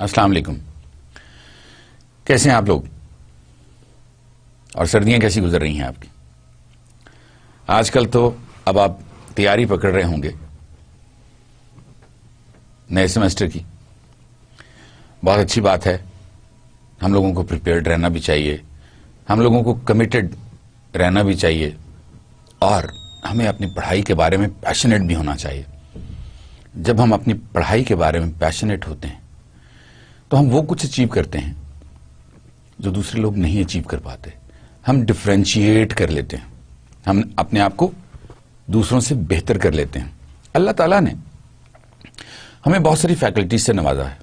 السلام علیکم. کیسے ہیں آپ لوگ؟ اور سردیاں کیسی گزر رہی ہیں آپ کی؟ آج کل تو اب آپ تیاری پکڑ رہے ہوں گے نئے سیمسٹر کی. بہت اچھی بات ہے. ہم لوگوں کو پریپیئرڈ رہنا بھی چاہیے, ہم لوگوں کو کمیٹڈ رہنا بھی چاہیے, اور ہمیں اپنی پڑھائی کے بارے میں پیشنیٹ بھی ہونا چاہیے. جب ہم اپنی پڑھائی کے بارے میں پیشنیٹ ہوتے ہیں تو ہم وہ کچھ اچیو کرتے ہیں جو دوسرے لوگ نہیں اچیو کر پاتے. ہم ڈفرینشیٹ کر لیتے ہیں, ہم اپنے آپ کو دوسروں سے بہتر کر لیتے ہیں. اللہ تعالیٰ نے ہمیں بہت ساری فیکلٹیز سے نوازا ہے.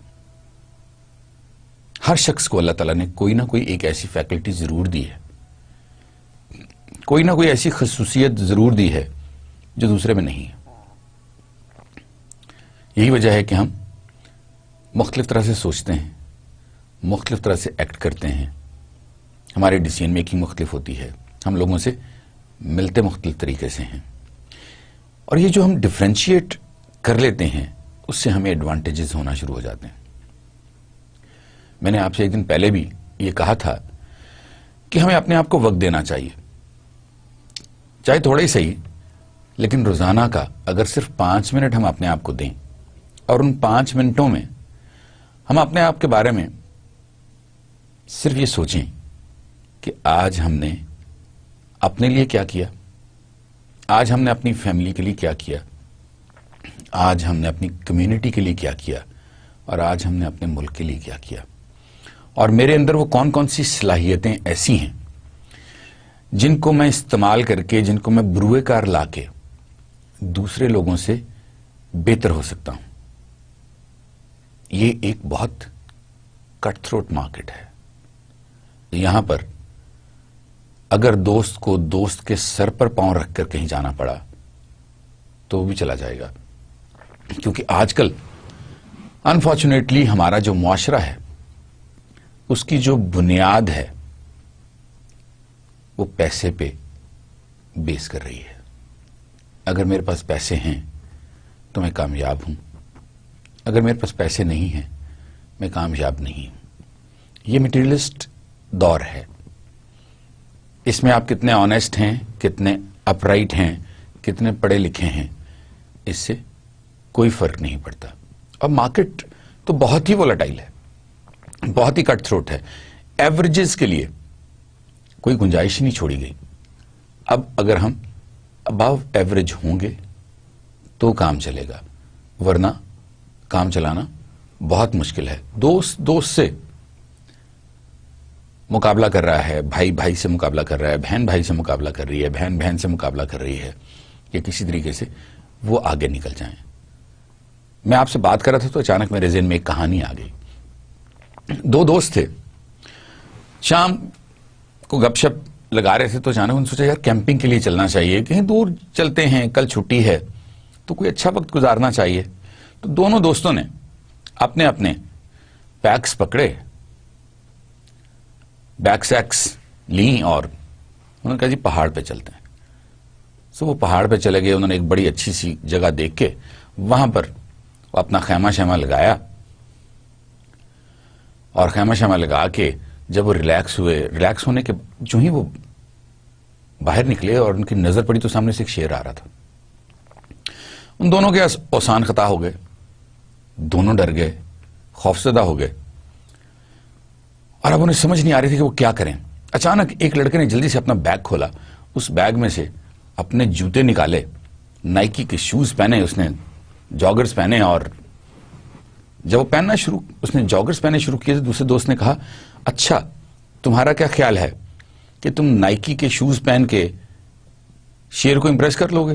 ہر شخص کو اللہ تعالیٰ نے کوئی نہ کوئی ایک ایسی فیکلٹی ضرور دی ہے, کوئی نہ کوئی ایسی خصوصیت ضرور دی ہے جو دوسرے میں نہیں ہے. یہی وجہ ہے کہ ہم مختلف طرح سے سوچتے ہیں, مختلف طرح سے ایکٹ کرتے ہیں, ہماری ڈیسیژن میکنگ مختلف ہوتی ہے, ہم لوگوں سے ملتے مختلف طریقے سے ہیں. اور یہ جو ہم ڈفرینشیٹ کر لیتے ہیں اس سے ہمیں ایڈوانٹیجز ہونا شروع ہو جاتے ہیں. میں نے آپ سے ایک دن پہلے بھی یہ کہا تھا کہ ہمیں اپنے آپ کو وقت دینا چاہیے, چاہے تھوڑا ہی صحیح, لیکن روزانہ کا اگر صرف 5 منٹ ہم اپنے آپ کو دیں اور ان 5 منٹوں میں ہم اپنے آپ کے بارے میں صرف یہ سوچیں کہ آج ہم نے اپنے لیے کیا کیا, آج ہم نے اپنی فیملی کے لیے کیا کیا, آج ہم نے اپنی کمیونٹی کے لیے کیا کیا, اور آج ہم نے اپنے ملک کے لیے کیا کیا, اور میرے اندر وہ کون کون سی صلاحیتیں ایسی ہیں جن کو میں استعمال کر کے, جن کو میں بروئے کار لا کے دوسرے لوگوں سے بہتر ہو سکتا ہوں. یہ ایک بہت کٹ تھروٹ مارکیٹ ہے. یہاں پر اگر دوست کو دوست کے سر پر پاؤں رکھ کر کہیں جانا پڑا تو وہ بھی چلا جائے گا, کیونکہ آج کل انفارچونیٹلی ہمارا جو معاشرہ ہے اس کی جو بنیاد ہے وہ پیسے پہ بیس کر رہی ہے. اگر میرے پاس پیسے ہیں تو میں کامیاب ہوں, اگر میرے پاس پیسے نہیں ہیں میں کامیاب نہیں ہوں. یہ مٹیریلسٹ دور ہے. اس میں آپ کتنے آنیسٹ ہیں, کتنے اپ رائٹ ہیں, کتنے پڑھے لکھے ہیں, اس سے کوئی فرق نہیں پڑتا. اور مارکیٹ تو بہت ہی وولیٹائل ہے, بہت ہی کٹ تھروٹ ہے. ایوریجز کے لیے کوئی گنجائش نہیں چھوڑی گئی. اب اگر ہم ابو ایوریج ہوں گے تو کام چلے گا, ورنہ کام چلانا بہت مشکل ہے. دوست دوست سے مقابلہ کر رہا ہے, بھائی بھائی سے مقابلہ کر رہا ہے, بہن بھائی سے مقابلہ کر رہی ہے, بہن بہن سے مقابلہ کر رہی ہے, یا کسی طریقے سے وہ آگے نکل جائیں. میں آپ سے بات کر رہا تھا تو اچانک میرے ذہن میں ایک کہانی آ گئی. 2 دوست تھے, شام کو گپ شپ لگا رہے تھے تو اچانک انہوں نے سوچا یار کیمپنگ کے لیے چلنا چاہیے, کہیں دور چلتے ہیں, کل چھٹی ہے تو کوئی اچھا وقت گزارنا چاہیے. تو دونوں دوستوں نے اپنے اپنے پیکس پکڑے, بیک سیکس لیں, اور انہوں نے کہا جی پہاڑ پہ چلتے ہیں. سو وہ پہاڑ پہ چلے گئے. انہوں نے ایک بڑی اچھی سی جگہ دیکھ کے وہاں پر وہ اپنا خیمہ شیمہ لگایا, اور خیمہ شیمہ لگا کے جب وہ ریلیکس ہوئے, ریلیکس ہونے کے جو ہی وہ باہر نکلے اور ان کی نظر پڑی تو سامنے سے ایک شیر آ رہا تھا. ان دونوں کے اوسان خطا ہو گئے, دونوں ڈر گئے, خوفزدہ ہو گئے, اور اب انہیں سمجھ نہیں آ رہی تھی کہ وہ کیا کریں. اچانک ایک لڑکے نے جلدی سے اپنا بیگ کھولا, اس بیگ میں سے اپنے جوتے نکالے, نائکی کے شوز پہنے, اس نے جاگرز پہنے, اور جب وہ پہننا اس نے جاگرز پہنے شروع کیے تو دوسرے دوست نے کہا اچھا تمہارا کیا خیال ہے کہ تم نائکی کے شوز پہن کے شیر کو امپریس کر لو گے,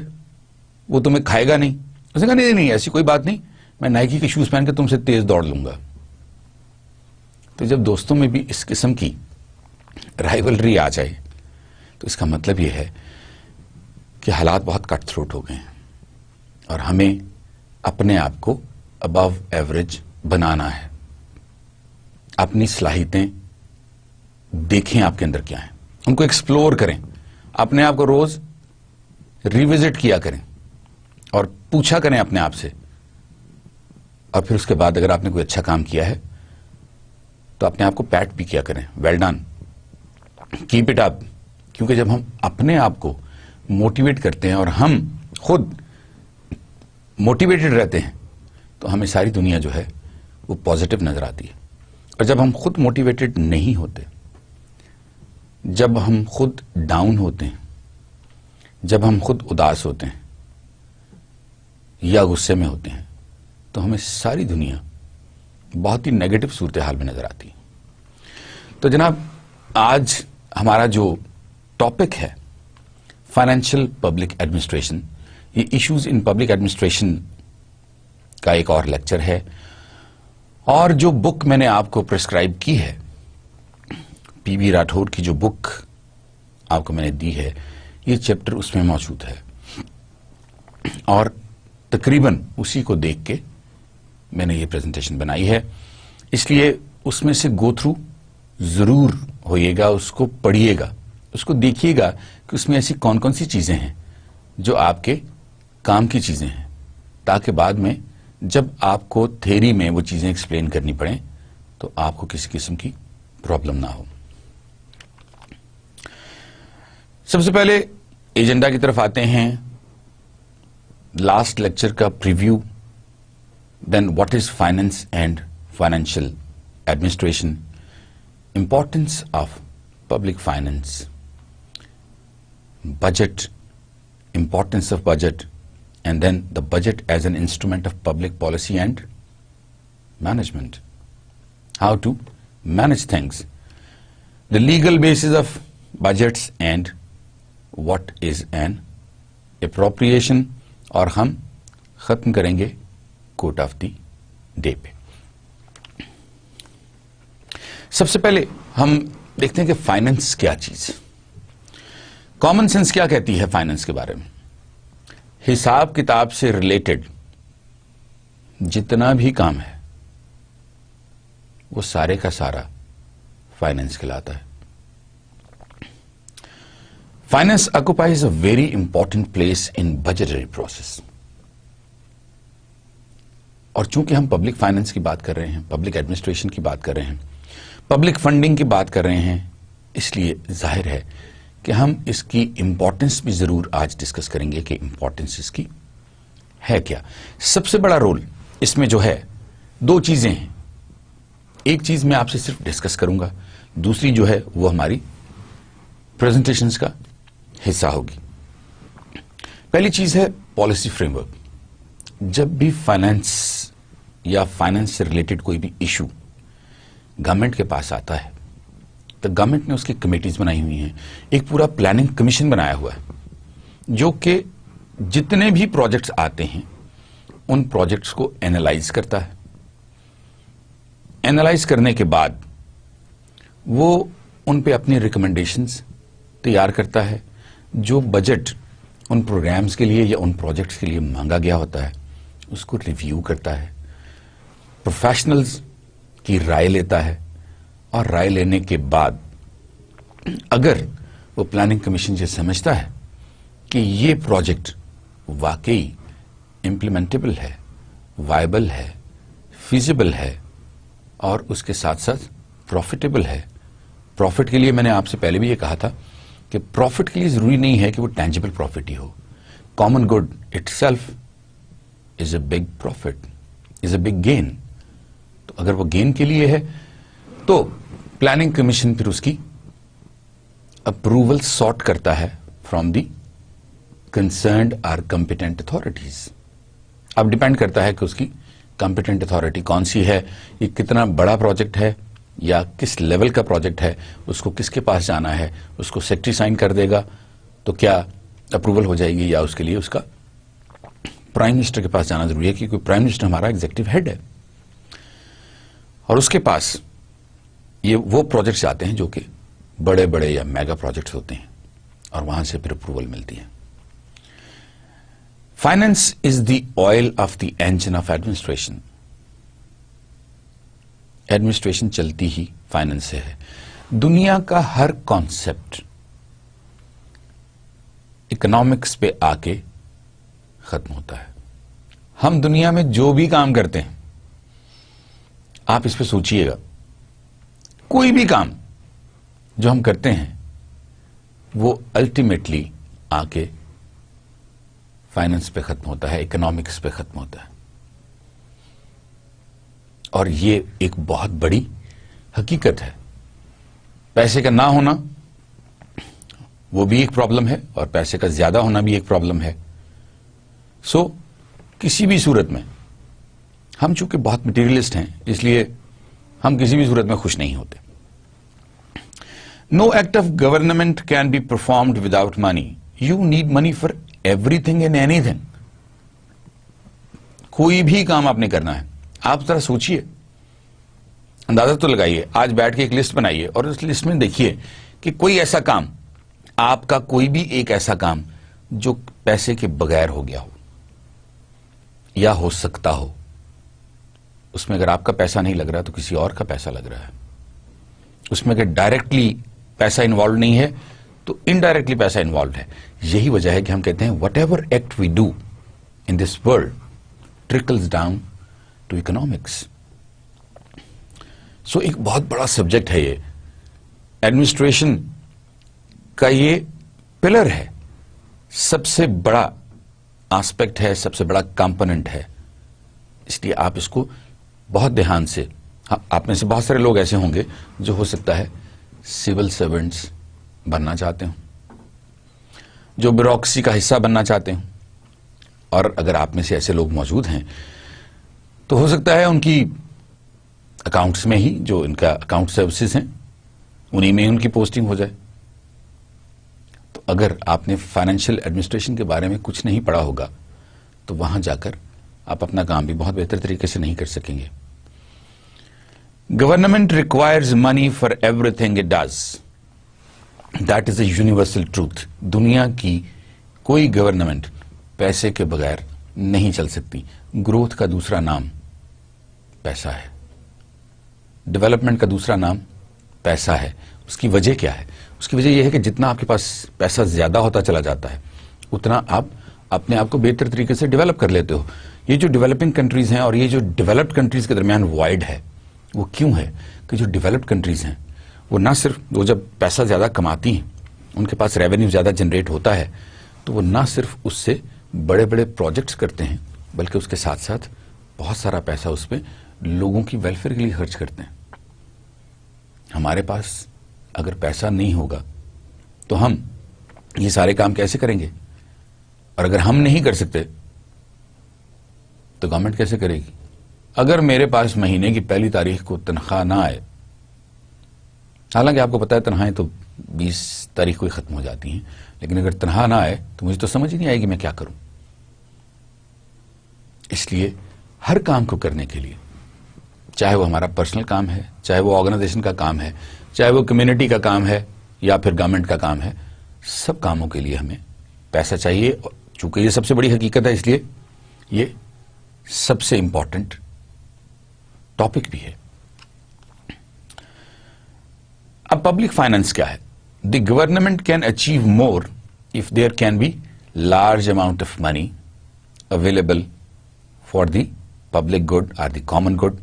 وہ تمہیں کھائے گا نہیں. اس نے کہا نہیں نہیں ایسی کوئی بات نہیں, میں نائکی کے شوز پہن کے تم سے تیز دوڑ لوں گا. تو جب دوستوں میں بھی اس قسم کی رائیولری آ جائے تو اس کا مطلب یہ ہے کہ حالات بہت کٹ تھروٹ ہو گئے ہیں اور ہمیں اپنے آپ کو ابو ایوریج بنانا ہے. اپنی صلاحیتیں دیکھیں آپ کے اندر کیا ہیں, ان کو ایکسپلور کریں, اپنے آپ کو روز ریوزٹ کیا کریں اور پوچھا کریں اپنے آپ سے, اور پھر اس کے بعد اگر آپ نے کوئی اچھا کام کیا ہے تو اپنے آپ کو پیٹ بھی کیا کریں, well done, keep it up. کیونکہ جب ہم اپنے آپ کو موٹیویٹ کرتے ہیں اور ہم خود موٹیویٹڈ رہتے ہیں تو ہمیں ساری دنیا جو ہے وہ پازیٹو نظر آتی ہے. اور جب ہم خود موٹیویٹڈ نہیں ہوتے, جب ہم خود ڈاؤن ہوتے ہیں, جب ہم خود اداس ہوتے ہیں یا غصے میں ہوتے ہیں, تو ہمیں ساری دنیا بہت ہی نیگیٹو صورتحال میں نظر آتی ہے. تو جناب آج ہمارا جو ٹاپک ہے فائنینشیل پبلک ایڈمنسٹریشن, یہ ایشوز ان پبلک ایڈمنسٹریشن کا ایک اور لیکچر ہے. اور جو بک میں نے آپ کو پرسکرائب کی ہے, پی بی راٹھور کی جو بک آپ کو میں نے دی ہے, یہ چیپٹر اس میں موجود ہے اور تقریباً اسی کو دیکھ کے میں نے یہ پریزنٹیشن بنائی ہے. اس لیے اس میں سے گو تھرو ضرور ہوئیے گا, اس کو پڑھیے گا, اس کو دیکھیے گا کہ اس میں ایسی کون کون سی چیزیں ہیں جو آپ کے کام کی چیزیں ہیں, تاکہ بعد میں جب آپ کو تھیری میں وہ چیزیں ایکسپلین کرنی پڑیں تو آپ کو کسی قسم کی پرابلم نہ ہو. سب سے پہلے ایجنڈا کی طرف آتے ہیں. لاسٹ لیکچر کا preview, then what is finance and financial administration, importance of public finance, budget, importance of budget, and then the budget as an instrument of public policy and management. How to manage things. The legal basis of budgets and what is an appropriation. اور ہم ختم کریں گے کوٹ of the day پہ. سب سے پہلے ہم دیکھتے ہیں کہ فائنینس کیا چیز ہے. کامن سینس کیا کہتی ہے فائنینس کے بارے میں؟ حساب کتاب سے ریلیٹڈ جتنا بھی کام ہے وہ سارے کا سارا فائنینس کہلاتا ہے. Finance occupies a very important place in بجٹری process. اور چونکہ ہم پبلک فائنینس کی بات کر رہے ہیں, پبلک ایڈمنسٹریشن کی بات کر رہے ہیں, پبلک فنڈنگ کی بات کر رہے ہیں, اس لیے ظاہر ہے کہ ہم اس کی امپورٹنس بھی ضرور آج ڈسکس کریں گے کہ امپورٹنس اس کی ہے کیا. سب سے بڑا رول اس میں جو ہے دو چیزیں ہیں. ایک چیز میں آپ سے صرف ڈسکس کروں گا, دوسری جو ہے وہ ہماری پریزنٹیشنز کا حصہ ہوگی. پہلی چیز ہے پالیسی فریم ورک. جب بھی فائنینس یا فائنینس سے ریلیٹڈ کوئی بھی ایشو گورنمنٹ کے پاس آتا ہے تو گورنمنٹ نے اس کی کمیٹیز بنائی ہوئی ہیں, ایک پورا پلاننگ کمیشن بنایا ہوا ہے جو کہ جتنے بھی پروجیکٹس آتے ہیں ان پروجیکٹس کو اینالائز کرتا ہے. اینالائز کرنے کے بعد وہ ان پہ اپنی ریکمنڈیشنز تیار کرتا ہے. جو بجٹ ان پروگرامز کے لیے یا ان پروجیکٹس کے لیے مانگا گیا ہوتا ہے اس کو ریویو کرتا ہے, پروفیشنلز کی رائے لیتا ہے, اور رائے لینے کے بعد اگر وہ پلاننگ کمیشن یہ سمجھتا ہے کہ یہ پروجیکٹ واقعی امپلیمنٹیبل ہے, وائبل ہے, فیزیبل ہے اور اس کے ساتھ ساتھ پروفیٹیبل ہے. پروفٹ کے لیے میں نے آپ سے پہلے بھی یہ کہا تھا کہ پروفٹ کے لیے ضروری نہیں ہے کہ وہ ٹینجیبل پروفٹ ہی ہو. Common good itself is a big profit, is a big gain. تو اگر وہ گین کے لیے ہے تو پلاننگ کمیشن پھر اس کی اپروول سارٹ کرتا ہے from the concerned or competent authorities. اب ڈیپینڈ کرتا ہے کہ اس کی کمپیٹنٹ اتھارٹی کون سی ہے, یہ کتنا بڑا پروجیکٹ ہے یا کس لیول کا پروجیکٹ ہے, اس کو کس کے پاس جانا ہے, اس کو سیکرٹری سائن کر دے گا تو کیا اپروول ہو جائے گی, یا اس کے لیے اس کا پرائم منسٹر کے پاس جانا ضروری ہے کیونکہ پرائم منسٹر ہمارا ایگزیکٹو ہیڈ ہے اور اس کے پاس یہ وہ پروجیکٹس آتے ہیں جو کہ بڑے بڑے یا میگا پروجیکٹس ہوتے ہیں. اور وہاں سے پھر اپروول ملتی ہے. Finance is the Isle of the engine of administration. Administration چلتی ہی فائنینس سے ہے. دنیا کا ہر کانسیپٹ اکنامکس پہ آ کے ختم ہوتا ہے. ہم دنیا میں جو بھی کام کرتے ہیں، آپ اس پہ سوچئے گا، کوئی بھی کام جو ہم کرتے ہیں وہ الٹیمیٹلی آ کے فائنینس پہ ختم ہوتا ہے، اکنامکس پہ ختم ہوتا ہے. اور یہ ایک بہت بڑی حقیقت ہے. پیسے کا نہ ہونا وہ بھی ایک پرابلم ہے، اور پیسے کا زیادہ ہونا بھی ایک پرابلم ہے. سو کسی بھی صورت میں ہم چونکہ بہت مٹیریلسٹ ہیں، اس لیے ہم کسی بھی صورت میں خوش نہیں ہوتے. No act of government can be performed without money. You need money for everything and anything. کوئی بھی کام آپ نے کرنا ہے، آپ ذرا سوچئے، اندازہ تو لگائیے. آج بیٹھ کے ایک لسٹ بنائیے اور اس لسٹ میں دیکھیے کہ کوئی ایسا کام، آپ کا کوئی بھی ایک ایسا کام جو پیسے کے بغیر ہو گیا ہو یا ہو سکتا ہو. اس میں اگر آپ کا پیسہ نہیں لگ رہا تو کسی اور کا پیسہ لگ رہا ہے. اس میں اگر ڈائریکٹلی پیسہ انوالو نہیں ہے تو انڈائریکٹلی پیسہ انوالوڈ ہے. یہی وجہ ہے کہ ہم کہتے ہیں whatever act we do in this world trickles down to economics. So ایک بہت بڑا سبجیکٹ ہے یہ. ایڈمنسٹریشن کا یہ پلر ہے، سب سے بڑا آسپیکٹ ہے، سب سے بڑا کمپوننٹ ہے. اس لیے آپ اس کو بہت دھیان سے، آپ میں سے بہت سارے لوگ ایسے ہوں گے جو ہو سکتا ہے سول سرونٹس بننا چاہتے ہوں، جو بیوروکریسی کا حصہ بننا چاہتے ہوں. اور اگر آپ میں سے ایسے لوگ موجود ہیں تو ہو سکتا ہے ان کی اکاؤنٹس میں ہی، جو ان کا اکاؤنٹ سروسز ہیں، انہی میں ان کی پوسٹنگ ہو جائے. تو اگر آپ نے فائنینشیل ایڈمنسٹریشن کے بارے میں کچھ نہیں پڑھا ہوگا تو وہاں جا کر آپ اپنا کام بھی بہت بہتر طریقے سے نہیں کر سکیں گے. Government requires money for every thing it does. That is a universal truth. دنیا کی کوئی گورنمنٹ پیسے کے بغیر نہیں چل سکتی. گروتھ کا دوسرا نام پیسہ ہے، ڈیولپمنٹ کا دوسرا نام پیسہ ہے. اس کی وجہ کیا ہے؟ اس کی وجہ یہ ہے کہ جتنا آپ کے پاس پیسہ زیادہ ہوتا چلا جاتا ہے اتنا آپ اپنے آپ کو بہتر طریقے سے ڈیولپ کر لیتے ہو. یہ جو ڈیولپنگ کنٹریز ہیں اور یہ جو ڈیولپڈ کنٹریز کے درمیان وائڈ ہے، وہ کیوں ہے کہ جو ڈیولپڈ کنٹریز ہیں وہ نہ صرف، وہ جب پیسہ زیادہ کماتی ہیں، ان کے پاس ریونیو زیادہ جنریٹ ہوتا ہے، تو وہ نہ صرف اس سے بڑے بڑے پروجیکٹس کرتے ہیں بلکہ اس کے ساتھ ساتھ بہت سارا پیسہ اس پہ لوگوں کی ویلفیئر کے لیے خرچ کرتے ہیں. ہمارے پاس اگر پیسہ نہیں ہوگا تو ہم یہ سارے کام کیسے کریں گے؟ اور اگر ہم نہیں کر سکتے تو گورنمنٹ کیسے کرے گی؟ اگر میرے پاس مہینے کی پہلی تاریخ کو تنخواہ نہ آئے، حالانکہ آپ کو پتا ہے تنخواہیں تو 20 تاریخ کو ہی ختم ہو جاتی ہیں، لیکن اگر تنخواہ نہ آئے تو مجھے تو سمجھ ہی نہیں آئے گی میں کیا کروں. اس لیے ہر کام کو کرنے کے لیے، چاہے وہ ہمارا پرسنل کام ہے، چاہے وہ آرگنائزیشن کا کام ہے، چاہے وہ کمیونٹی کا کام ہے یا پھر گورنمنٹ کا کام ہے، سب کاموں کے لیے ہمیں پیسہ چاہیے. چونکہ یہ سب سے بڑی حقیقت ہے، اس لیے یہ سب سے امپورٹنٹ ٹاپک بھی ہے. اب پبلک فائنانس کیا ہے؟ The government can achieve more if there can be large amount of money available for the public good اور the common good.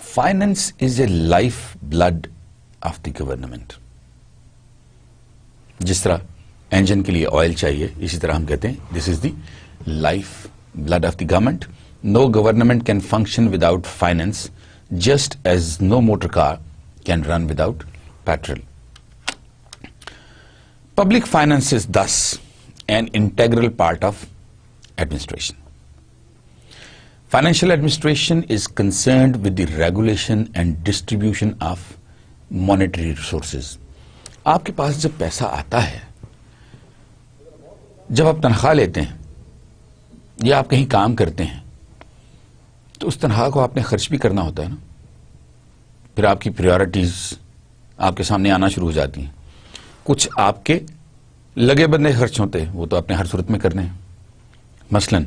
Finance is a life blood of the government. جس طرح engine کے لیے oil چاہیے، اسی طرح ہم کہتے ہیں this is the life blood of the government. No government can function without finance just as no motor car can run without petrol. Public finance is thus an integral part of administration. Financial administration is concerned with the regulation and distribution of monetary resources. آپ کے پاس جب پیسہ آتا ہے، جب آپ تنخواہ لیتے ہیں یا آپ کہیں کام کرتے ہیں تو اس تنخواہ کو آپ نے خرچ بھی کرنا ہوتا ہے نا. پھر آپ کی پریورٹیز آپ کے سامنے آنا شروع ہو جاتی ہیں. کچھ آپ کے لگے بندے خرچ ہوتے وہ تو آپ نے ہر صورت میں کرنے ہیں. مثلاً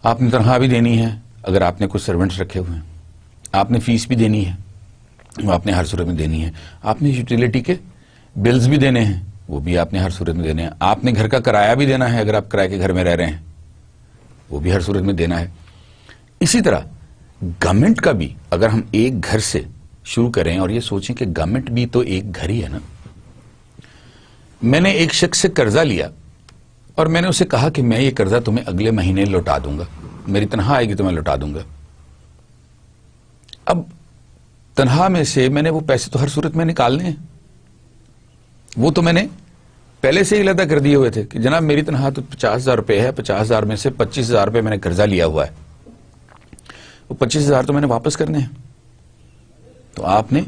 آپ نے تنخواہ بھی دینی ہے اگر آپ نے کچھ سرونٹس رکھے ہوئے ہیں, آپ نے فیس بھی دینی ہے وہ آپ نے ہر صورت میں دینی ہے, آپ نے یوٹیلیٹی کے بلز بھی دینے ہیں وہ بھی آپ نے ہر صورت میں دینے ہیں, آپ نے گھر کا کرایہ بھی دینا ہے اگر آپ کرایہ کے گھر میں رہ رہے ہیں وہ بھی ہر صورت میں دینا ہے. اسی طرح گورنمنٹ کا بھی اگر ہم ایک گھر سے شروع کریں اور یہ سوچیں کہ گورنمنٹ بھی تو ایک گھر ہی ہے نا. میں نے ایک شخص سے قرضہ لیا اور میں نے اسے کہا کہ میں یہ قرضہ تمہیں اگلے مہینے لوٹا دوں گا, میری تنخواہ آئے گی تو میں لوٹا دوں گا. اب تنخواہ میں سے میں نے وہ پیسے تو ہر صورت میں نکالنے ہیں, وہ تو میں نے پہلے سے ہی علیحدہ کر دیے ہوئے تھے کہ جناب میری تنخواہ تو 50,000 روپے ہے, 50,000 میں سے 25,000 روپے میں نے قرضہ لیا ہوا ہے, وہ 25,000 تو میں نے واپس کرنے ہیں. تو آپ نے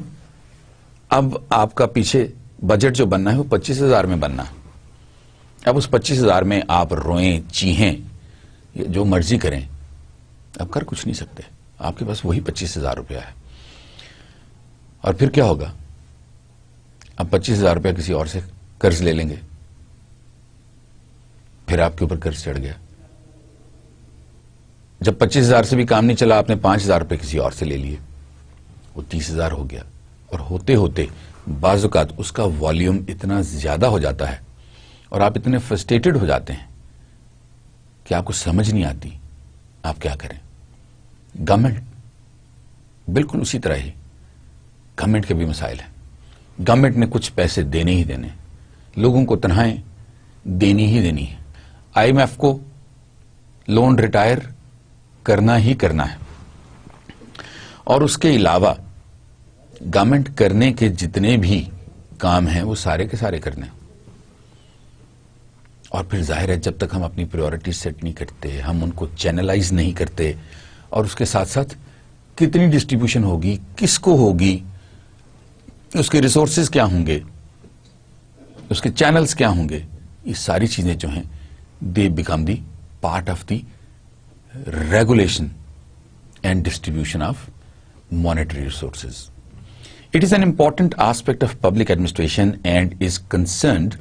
اب آپ کا پیچھے بجٹ جو بننا ہے وہ 25,000 میں بننا ہے. اب اس 25,000 میں آپ روئیں چیہیں جو مرضی کریں, اب کر کچھ نہیں سکتے, آپ کے پاس وہی 25,000 روپیہ ہے. اور پھر کیا ہوگا؟ اب 25,000 روپیہ کسی اور سے قرض لے لیں گے, پھر آپ کے اوپر قرض چڑھ گیا. جب 25,000 سے بھی کام نہیں چلا آپ نے 5,000 روپے کسی اور سے لے لیے, وہ 30,000 ہو گیا. اور ہوتے ہوتے بعض اوقات اس کا والیوم اتنا زیادہ ہو جاتا ہے اور آپ اتنے فرسٹریٹڈ ہو جاتے ہیں کہ آپ کو سمجھ نہیں آتی آپ کیا کریں. گورنمنٹ بالکل اسی طرح ہی, گورنمنٹ کے بھی مسائل ہیں. گورنمنٹ نے کچھ پیسے دینے ہی دینے, لوگوں کو تنخواہیں دینی ہی دینی ہے, IMF کو لون ریٹائر کرنا ہی کرنا ہے, اور اس کے علاوہ گورنمنٹ کرنے کے جتنے بھی کام ہیں وہ سارے کے سارے کرنے. اور پھر ظاہر ہے جب تک ہم اپنی پریورٹی سیٹ نہیں کرتے, ہم ان کو چینلائز نہیں کرتے, اور اس کے ساتھ ساتھ کتنی ڈسٹریبیوشن ہوگی, کس کو ہوگی, اس کے ریسورسز کیا ہوں گے, اس کے چینلز کیا ہوں گے, یہ ساری چیزیں جو ہیں they become the part of the regulation and distribution of monetary resources. It is an important aspect of public administration and is concerned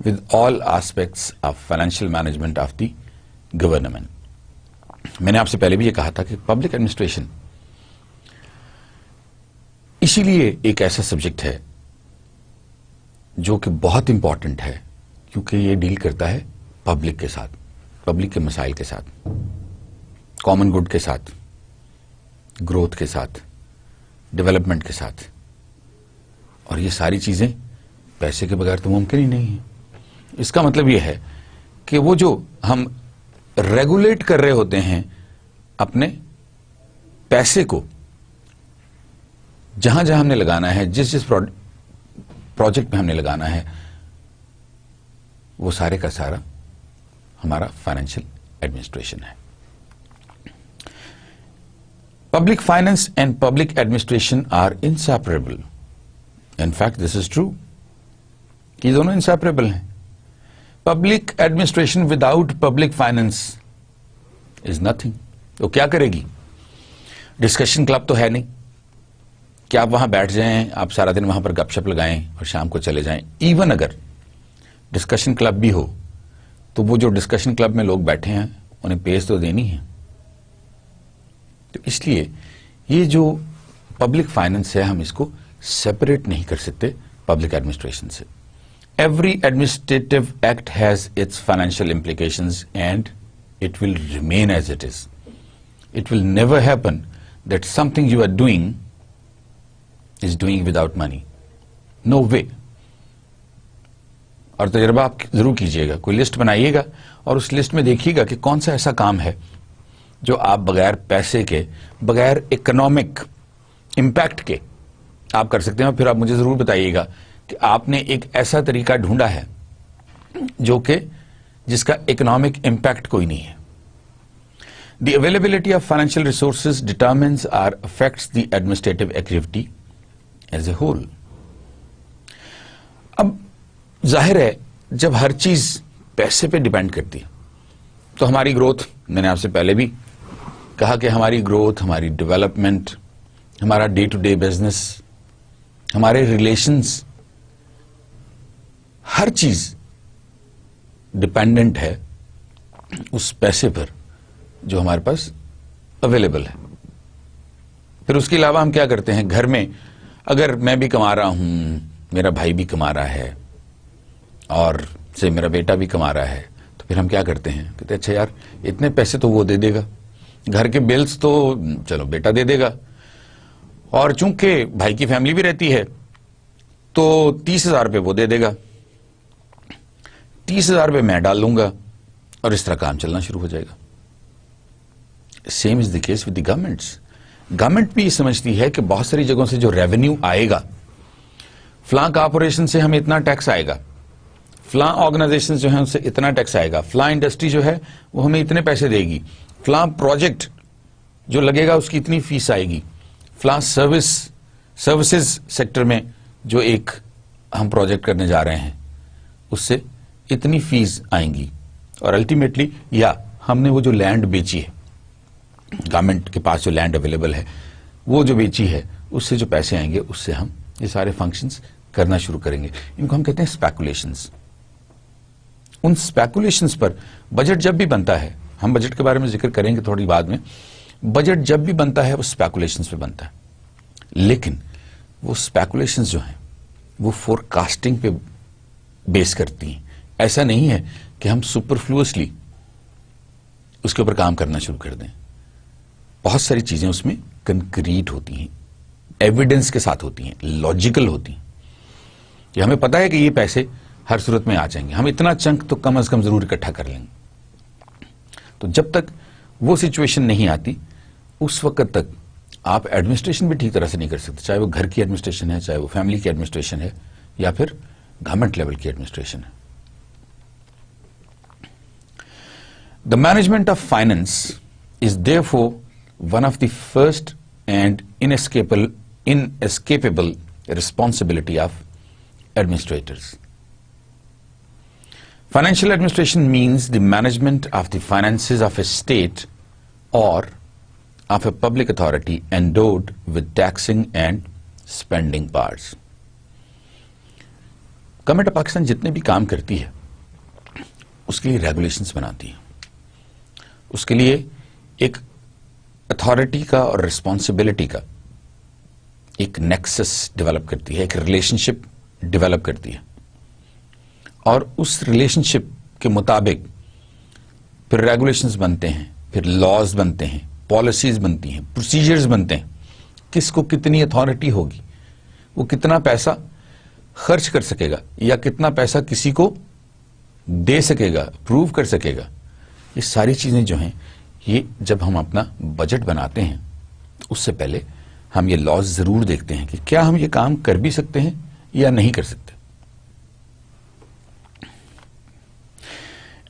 with all aspects of financial management of the government. میں نے آپ سے پہلے بھی یہ کہا تھا کہ پبلک ایڈمنسٹریشن اسی لیے ایک ایسا سبجیکٹ ہے جو کہ بہت امپورٹنٹ ہے کیونکہ یہ ڈیل کرتا ہے پبلک کے ساتھ, پبلک کے مسائل کے ساتھ, کامن گڈ کے ساتھ, گروتھ کے ساتھ, ڈیولپمنٹ کے ساتھ. اور یہ ساری چیزیں پیسے کے بغیر تو ممکن ہی نہیں ہیں. اس کا مطلب یہ ہے کہ وہ جو ہم ریگولیٹ کر رہے ہوتے ہیں اپنے پیسے کو, جہاں جہاں ہم نے لگانا ہے, جس جس پروجیکٹ میں ہم نے لگانا ہے, وہ سارے کا سارا ہمارا فائنینشیل ایڈمنسٹریشن ہے. Public finance and public administration are inseparable. In fact, this is true. یہ دونوں inseparable ہیں. Public administration without public finance is nothing. تو کیا کرے گی؟ ڈسکشن کلب تو ہے نہیں کہ آپ وہاں بیٹھ جائیں, آپ سارا دن وہاں پر گپ شپ لگائیں اور شام کو چلے جائیں. ایون اگر ڈسکشن کلب بھی ہو تو وہ جو ڈسکشن کلب میں لوگ بیٹھے ہیں انہیں پیس تو دینی ہے. تو اس لیے یہ جو پبلک فائنینس ہے ہم اس کو سیپریٹ نہیں کر سکتے پبلک ایڈمنسٹریشن سے. Every administrative act has its financial implications and it will remain as it is. It will never happen that something you are doing is doing without money. No way. اور تجربہ آپ ضرور کیجیے گا, کوئی list بنائیے گا اور اس list میں دیکھیے گا کہ کون سا ایسا کام ہے جو آپ بغیر پیسے کے, بغیر اکنامک امپیکٹ کے آپ کر سکتے ہیں. اور پھر آپ مجھے ضرور بتائیے گا کہ آپ نے ایک ایسا طریقہ ڈھونڈا ہے جو کہ جس کا اکنامک امپیکٹ کوئی نہیں ہے. The availability of financial resources determines or affects the administrative activity as a whole. اب ظاہر ہے جب ہر چیز پیسے پہ ڈیپینڈ کرتی ہے تو ہماری گروتھ, میں نے آپ سے پہلے بھی کہا کہ ہماری گروتھ, ہماری ڈیولپمنٹ, ہمارا ڈے ٹو ڈے بزنس, ہمارے ریلیشنز, ہر چیز ڈپینڈنٹ ہے اس پیسے پر جو ہمارے پاس اویلیبل ہے. پھر اس کے علاوہ ہم کیا کرتے ہیں؟ گھر میں اگر میں بھی کما رہا ہوں، میرا بھائی بھی کما رہا ہے اور سے میرا بیٹا بھی کما رہا ہے، تو پھر ہم کیا کرتے ہیں؟ کہتے ہیں اچھا یار اتنے پیسے تو وہ دے دے گا، گھر کے بلز تو چلو بیٹا دے دے گا، اور چونکہ بھائی کی فیملی بھی رہتی ہے تو 30,000 روپے وہ دے دے گا، 30,000 روپے میں ڈال لوں گا، اور اس طرح کام چلنا شروع ہو جائے گا. Same is the case with the governments. Government بھی یہ سمجھتی ہے کہ بہت ساری جگہوں سے جو ریونیو آئے گا، فلاں کارپوریشن سے ہمیں اتنا ٹیکس آئے گا، فلاں آرگنائزیشن جو ہیں ان سے اتنا ٹیکس آئے گا، فلاں انڈسٹری جو ہے وہ ہمیں اتنے پیسے دے گی، فلاں پروجیکٹ جو لگے گا اس کی اتنی فیس آئے گی، فلاں سروسز سیکٹر میں جو ایک ہم پروجیکٹ کرنے جا رہے ہیں اس سے اتنی فیس آئیں گی، اور الٹیمیٹلی یا ہم نے وہ جو لینڈ بیچی ہے، گورنمنٹ کے پاس جو لینڈ اویلیبل ہے وہ جو بیچی ہے، اس سے جو پیسے آئیں گے اس سے ہم یہ سارے فنکشنز کرنا شروع کریں گے. ان کو ہم کہتے ہیں اسپیکولیشنز. ان اسپیکولیشنز پر بجٹ جب بھی بنتا ہے، ہم بجٹ کے بارے میں ذکر کریں گے تھوڑی بعد میں، بجٹ جب بھی بنتا ہے وہ اسپیکولیشنز پہ بنتا ہے، لیکن وہ اسپیکولیشنز جو ہیں وہ فور کاسٹنگ پہ بیس کرتی ہیں. ایسا نہیں ہے کہ ہم سپرفلوسلی اس کے اوپر کام کرنا شروع کر دیں. بہت ساری چیزیں اس میں کنکریٹ ہوتی ہیں، ایویڈنس کے ساتھ ہوتی ہیں، لاجیکل ہوتی ہیں، کہ ہمیں پتا ہے کہ یہ پیسے ہر صورت میں آ جائیں گے، ہم اتنا چنک تو کم از کم ضرور اکٹھا کر لیں گے. تو جب تک وہ سچویشن نہیں آتی اس وقت تک آپ ایڈمنسٹریشن بھی ٹھیک طرح سے نہیں کر سکتے، چاہے وہ گھر کی ایڈمنسٹریشن ہے، چاہے وہ فیملی کی ایڈمنسٹریشن ہے، یا پھر گورنمنٹ لیول کی ایڈمنسٹریشن ہے. The management of finance is therefore one of the first and inescapable responsibility of administrators. Financial administration means the management of the finances of a state or of a public authority endowed with taxing and spending powers. Government of Pakistan جتنے بھی کام کرتی ہے اس کے لیے regulations بناتی ہے، اس کے لیے ایک اتھارٹی کا اور ریسپانسبلٹی کا ایک نیکسس ڈیولپ کرتی ہے، ایک ریلیشن شپ ڈیولپ کرتی ہے، اور اس ریلیشن شپ کے مطابق پھر ریگولیشنز بنتے ہیں، پھر لاز بنتے ہیں، پالیسیز بنتی ہیں، پروسیجرز بنتے ہیں. کس کو کتنی اتھارٹی ہوگی، وہ کتنا پیسہ خرچ کر سکے گا یا کتنا پیسہ کسی کو دے سکے گا، اپروو کر سکے گا. یہ ساری چیزیں جو ہیں یہ جب ہم اپنا بجٹ بناتے ہیں تو اس سے پہلے ہم یہ لاز ضرور دیکھتے ہیں کہ کیا ہم یہ کام کر بھی سکتے ہیں یا نہیں کر سکتے.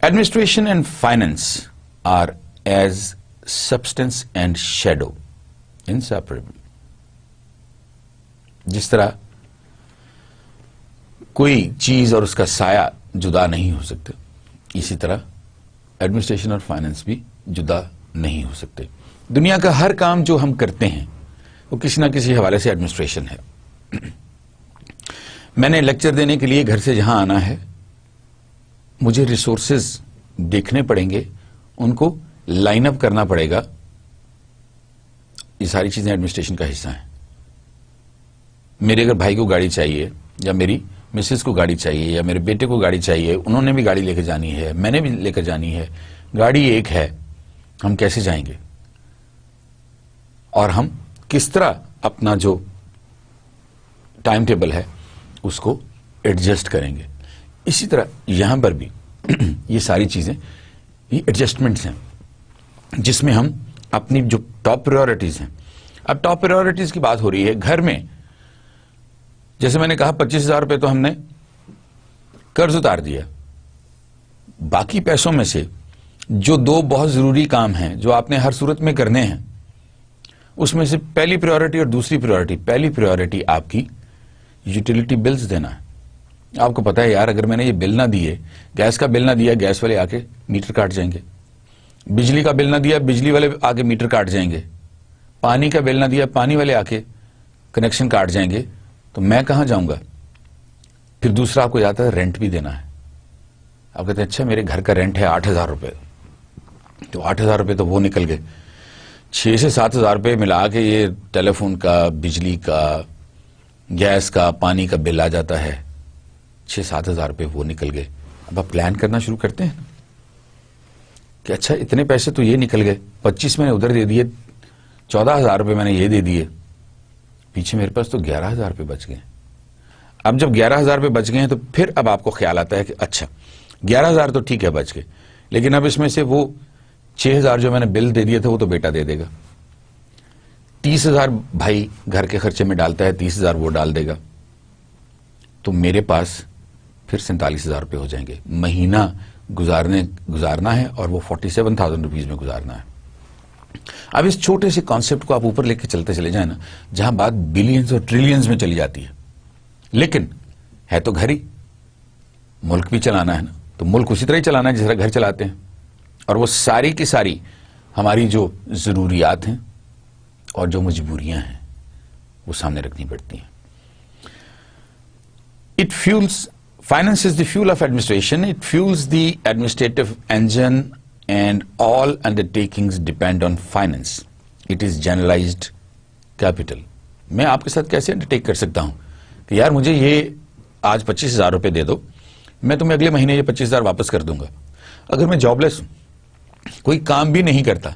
Administration and finance are as substance and shadow inseparable. جس طرح کوئی چیز اور اس کا سایہ جدا نہیں ہو سکتے، اسی طرح ایڈمنسٹریشن اور فائنینس بھی جدا نہیں ہو سکتے. دنیا کا ہر کام جو ہم کرتے ہیں وہ کسی نہ کسی حوالے سے ایڈمنسٹریشن ہے. میں نے لیکچر دینے کے لیے گھر سے جہاں آنا ہے مجھے ریسورسز دیکھنے پڑیں گے، ان کو لائن اپ کرنا پڑے گا. یہ ساری چیزیں ایڈمنسٹریشن کا حصہ ہیں. میرے اگر بھائی کو گاڑی چاہیے یا میری مسز کو گاڑی چاہیے یا میرے بیٹے کو گاڑی چاہیے، انہوں نے بھی گاڑی لے کے جانی ہے، میں نے بھی لے کر جانی ہے، گاڑی ایک ہے، ہم کیسے جائیں گے اور ہم کس طرح اپنا جو ٹائم ٹیبل ہے اس کو ایڈجسٹ کریں گے. اسی طرح یہاں پر بھی یہ ساری چیزیں یہ ایڈجسٹمنٹس ہیں جس میں ہم اپنی جو ٹاپ پریورٹیز ہیں. اب ٹاپ پریورٹیز کی بات ہو رہی ہے گھر میں. جیسے میں نے کہا 25,000 روپے تو ہم نے قرض اتار دیا، باقی پیسوں میں سے جو دو بہت ضروری کام ہیں جو آپ نے ہر صورت میں کرنے ہیں اس میں سے پہلی پریورٹی اور دوسری پریورٹی، پہلی پریورٹی آپ کی یوٹیلیٹی بلز دینا ہے. آپ کو پتا ہے یار اگر میں نے یہ بل نہ دیے، گیس کا بل نہ دیا گیس والے آ کے میٹر کاٹ جائیں گے، بجلی کا بل نہ دیا بجلی والے آ کے میٹر کاٹ جائیں گے، پانی کا بل نہ دیا پانی والے آ کے کنیکشن کاٹ جائیں گے، تو میں کہاں جاؤں گا؟ پھر دوسرا آپ کو جاتا ہے رینٹ بھی دینا ہے. آپ کہتے ہیں اچھا میرے گھر کا رینٹ ہے 8,000 روپے, تو 8,000 روپے تو وہ نکل گئے. 6 سے 7,000 روپے ملا کے یہ ٹیلی فون کا, بجلی کا, گیس کا, پانی کا بل آ جاتا ہے. 6-7,000 روپے وہ نکل گئے. اب آپ پلان کرنا شروع کرتے ہیں کہ اچھا اتنے پیسے تو یہ نکل گئے, 25 میں نے ادھر دے دیے, 14,000 روپے میں نے یہ دے دیے, پیچھے میرے پاس تو 11,000 روپے بچ گئے. اب جب 11,000 روپے بچ گئے ہیں تو پھر اب آپ کو خیال آتا ہے کہ اچھا 11,000 تو ٹھیک ہے بچ گئے, لیکن اب اس میں سے وہ 6,000 جو میں نے بل دے دیے تھے وہ تو بیٹا دے دے گا. 30,000 بھائی گھر کے خرچے میں ڈالتا ہے, 30,000 وہ ڈال دے گا, تو میرے پاس پھر 47,000 روپے ہو جائیں گے. مہینہ گزارنا ہے اور وہ 47,000 روپیز میں گزارنا ہے. اب اس چھوٹے سے کانسیپٹ کو آپ اوپر لے کے چلتے چلے جائیں نا, جہاں بات بلینز اور ٹریلینز میں چلی جاتی ہے, لیکن ہے تو گھر ہی, ملک بھی چلانا ہے نا, تو ملک اسی طرح ہی چلانا ہے جس طرح گھر چلاتے ہیں, اور وہ ساری کی ساری ہماری جو ضروریات ہیں اور جو مجبوریاں ہیں وہ سامنے رکھنی پڑتی ہیں. It fuels, finance is the fuel of administration. It fuels the administrative engine and all undertakings depend on finance. It is generalized capital. میں آپ کے ساتھ کیسے انڈرٹیک کر سکتا ہوں کہ یار مجھے یہ آج 25,000 روپے دے دو, میں تمہیں اگلے مہینے یہ 25,000 واپس کر دوں گا. اگر میں جاب لیس ہوں, کوئی کام بھی نہیں کرتا,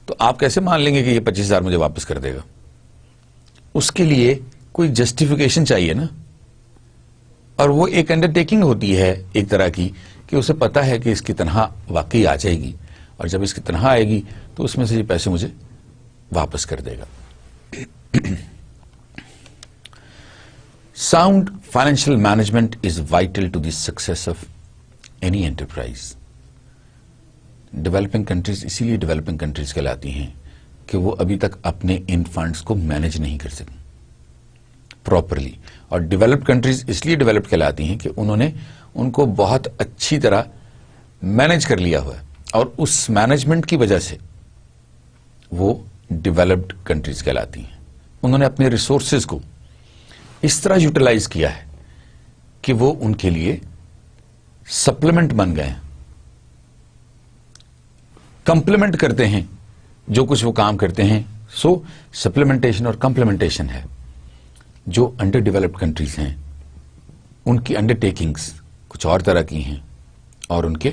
تو آپ کیسے مان لیں گے کہ یہ 25,000 مجھے واپس کر دے گا؟ اس کے لیے کوئی جسٹیفیکیشن چاہیے نا, اور وہ ایک انڈرٹیکنگ ہوتی ہے ایک طرح کی کہ اسے پتا ہے کہ اس کی تنخواہ واقعی آ جائے گی, اور جب اس کی تنخواہ آئے گی تو اس میں سے یہ پیسے مجھے واپس کر دے گا. Sound financial management is vital to the success of any enterprise. Developing countries اسی لیے ڈیولپنگ کنٹریز کہلاتی ہیں کہ وہ ابھی تک اپنے ان فنڈز کو مینج نہیں کر سکیں پراپرلی, اور ڈیولپڈ کنٹریز اس لیے ڈیولپڈ کہلاتی ہیں کہ انہوں نے ان کو بہت اچھی طرح مینج کر لیا ہوا ہے, اور اس مینجمنٹ کی وجہ سے وہ ڈیولپڈ کنٹریز کہلاتی ہیں. انہوں نے اپنے ریسورسز کو اس طرح یوٹیلائز کیا ہے کہ وہ ان کے لیے سپلیمنٹ بن گئے ہیں, کمپلیمنٹ کرتے ہیں جو کچھ وہ کام کرتے ہیں. سو سپلیمنٹیشن اور کمپلیمنٹیشن ہے. جو انڈر ڈیولپڈ کنٹریز ہیں ان کی انڈر ٹیکنگس کچھ اور طرح کی ہیں اور ان کے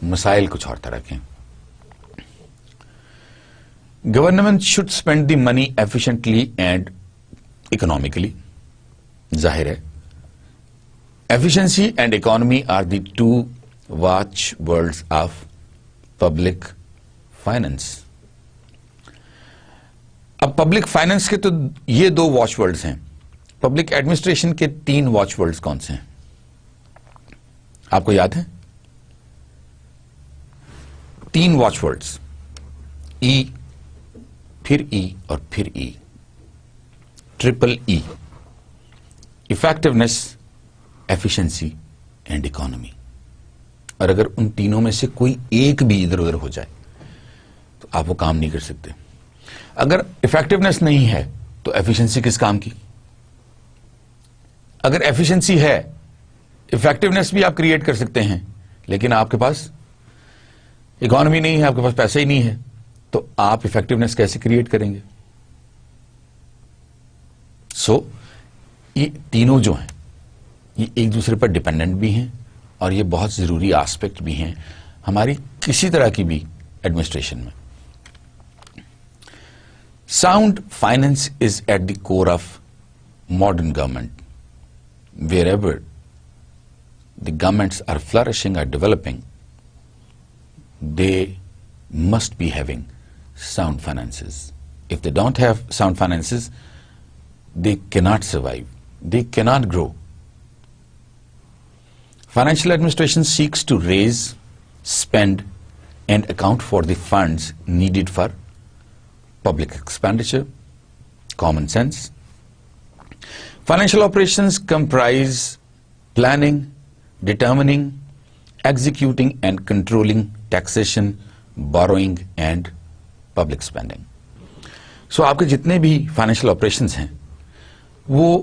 مسائل کچھ اور طرح کے ہیں. Government should spend the money efficiently and economically. ظاہر ہے efficiency and economy are the two watch words of public finance. اب پبلک فائنانس کے تو یہ 2 واچ ورڈز ہیں. پبلک ایڈمنسٹریشن کے 3 واچ ورڈز کون سے ہیں آپ کو یاد ہیں؟ 3 واچ ورڈز, ای, پھر ای اور پھر E, triple E, effectiveness, efficiency and economy. اور اگر ان تینوں میں سے کوئی ایک بھی ادھر ادھر ہو جائے تو آپ وہ کام نہیں کر سکتے. اگر افیکٹونیس نہیں ہے تو ایفیشنسی کس کام کی؟ اگر ایفیشنسی ہے, افیکٹونیس بھی آپ کریٹ کر سکتے ہیں, لیکن آپ کے پاس اکانومی نہیں ہے, آپ کے پاس پیسہ ہی نہیں ہے, تو آپ افیکٹونیس کیسے کریٹ کریں گے؟ سو یہ تینوں جو ہیں یہ ایک دوسرے پر ڈیپینڈنٹ بھی ہیں اور یہ بہت ضروری آسپیکٹ بھی ہیں ہماری کسی طرح کی بھی ایڈمنسٹریشن میں. Sound finance is at the core of modern government. Wherever the governments are flourishing or developing, they must be having sound finances. If they don't have sound finances, they cannot survive. They cannot grow. Financial administration seeks to raise, spend, and account for the funds needed for public expenditure, common sense. Financial operations comprise planning, determining, executing and controlling taxation, borrowing and public spending. So آپ کے جتنے بھی financial operations ہیں وہ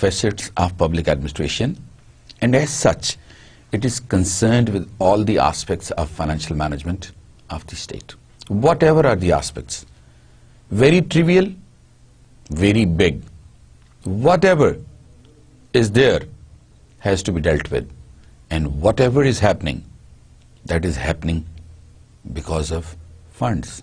facets of public administration, and as such it is concerned with all the aspects of financial management of the state. Whatever are the aspects, very trivial, very big, whatever is there has to be dealt with, and whatever is happening, that is happening because of funds.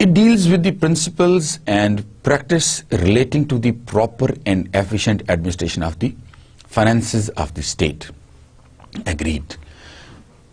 It deals with the principles and practice relating to the proper and efficient administration of the finances of the state. Agreed.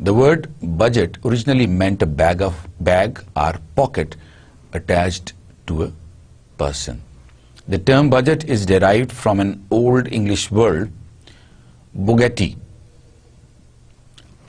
The word budget originally meant a bag or pocket attached to a person. The term budget is derived from an old English word, bugatti.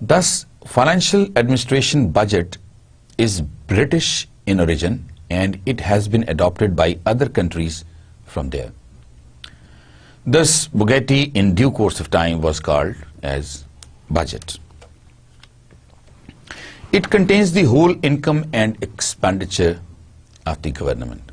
Thus, financial administration budget is British in origin and it has been adopted by other countries from there. Thus, Bugatti in due course of time was called as budget. It contains the whole income and expenditure of the government.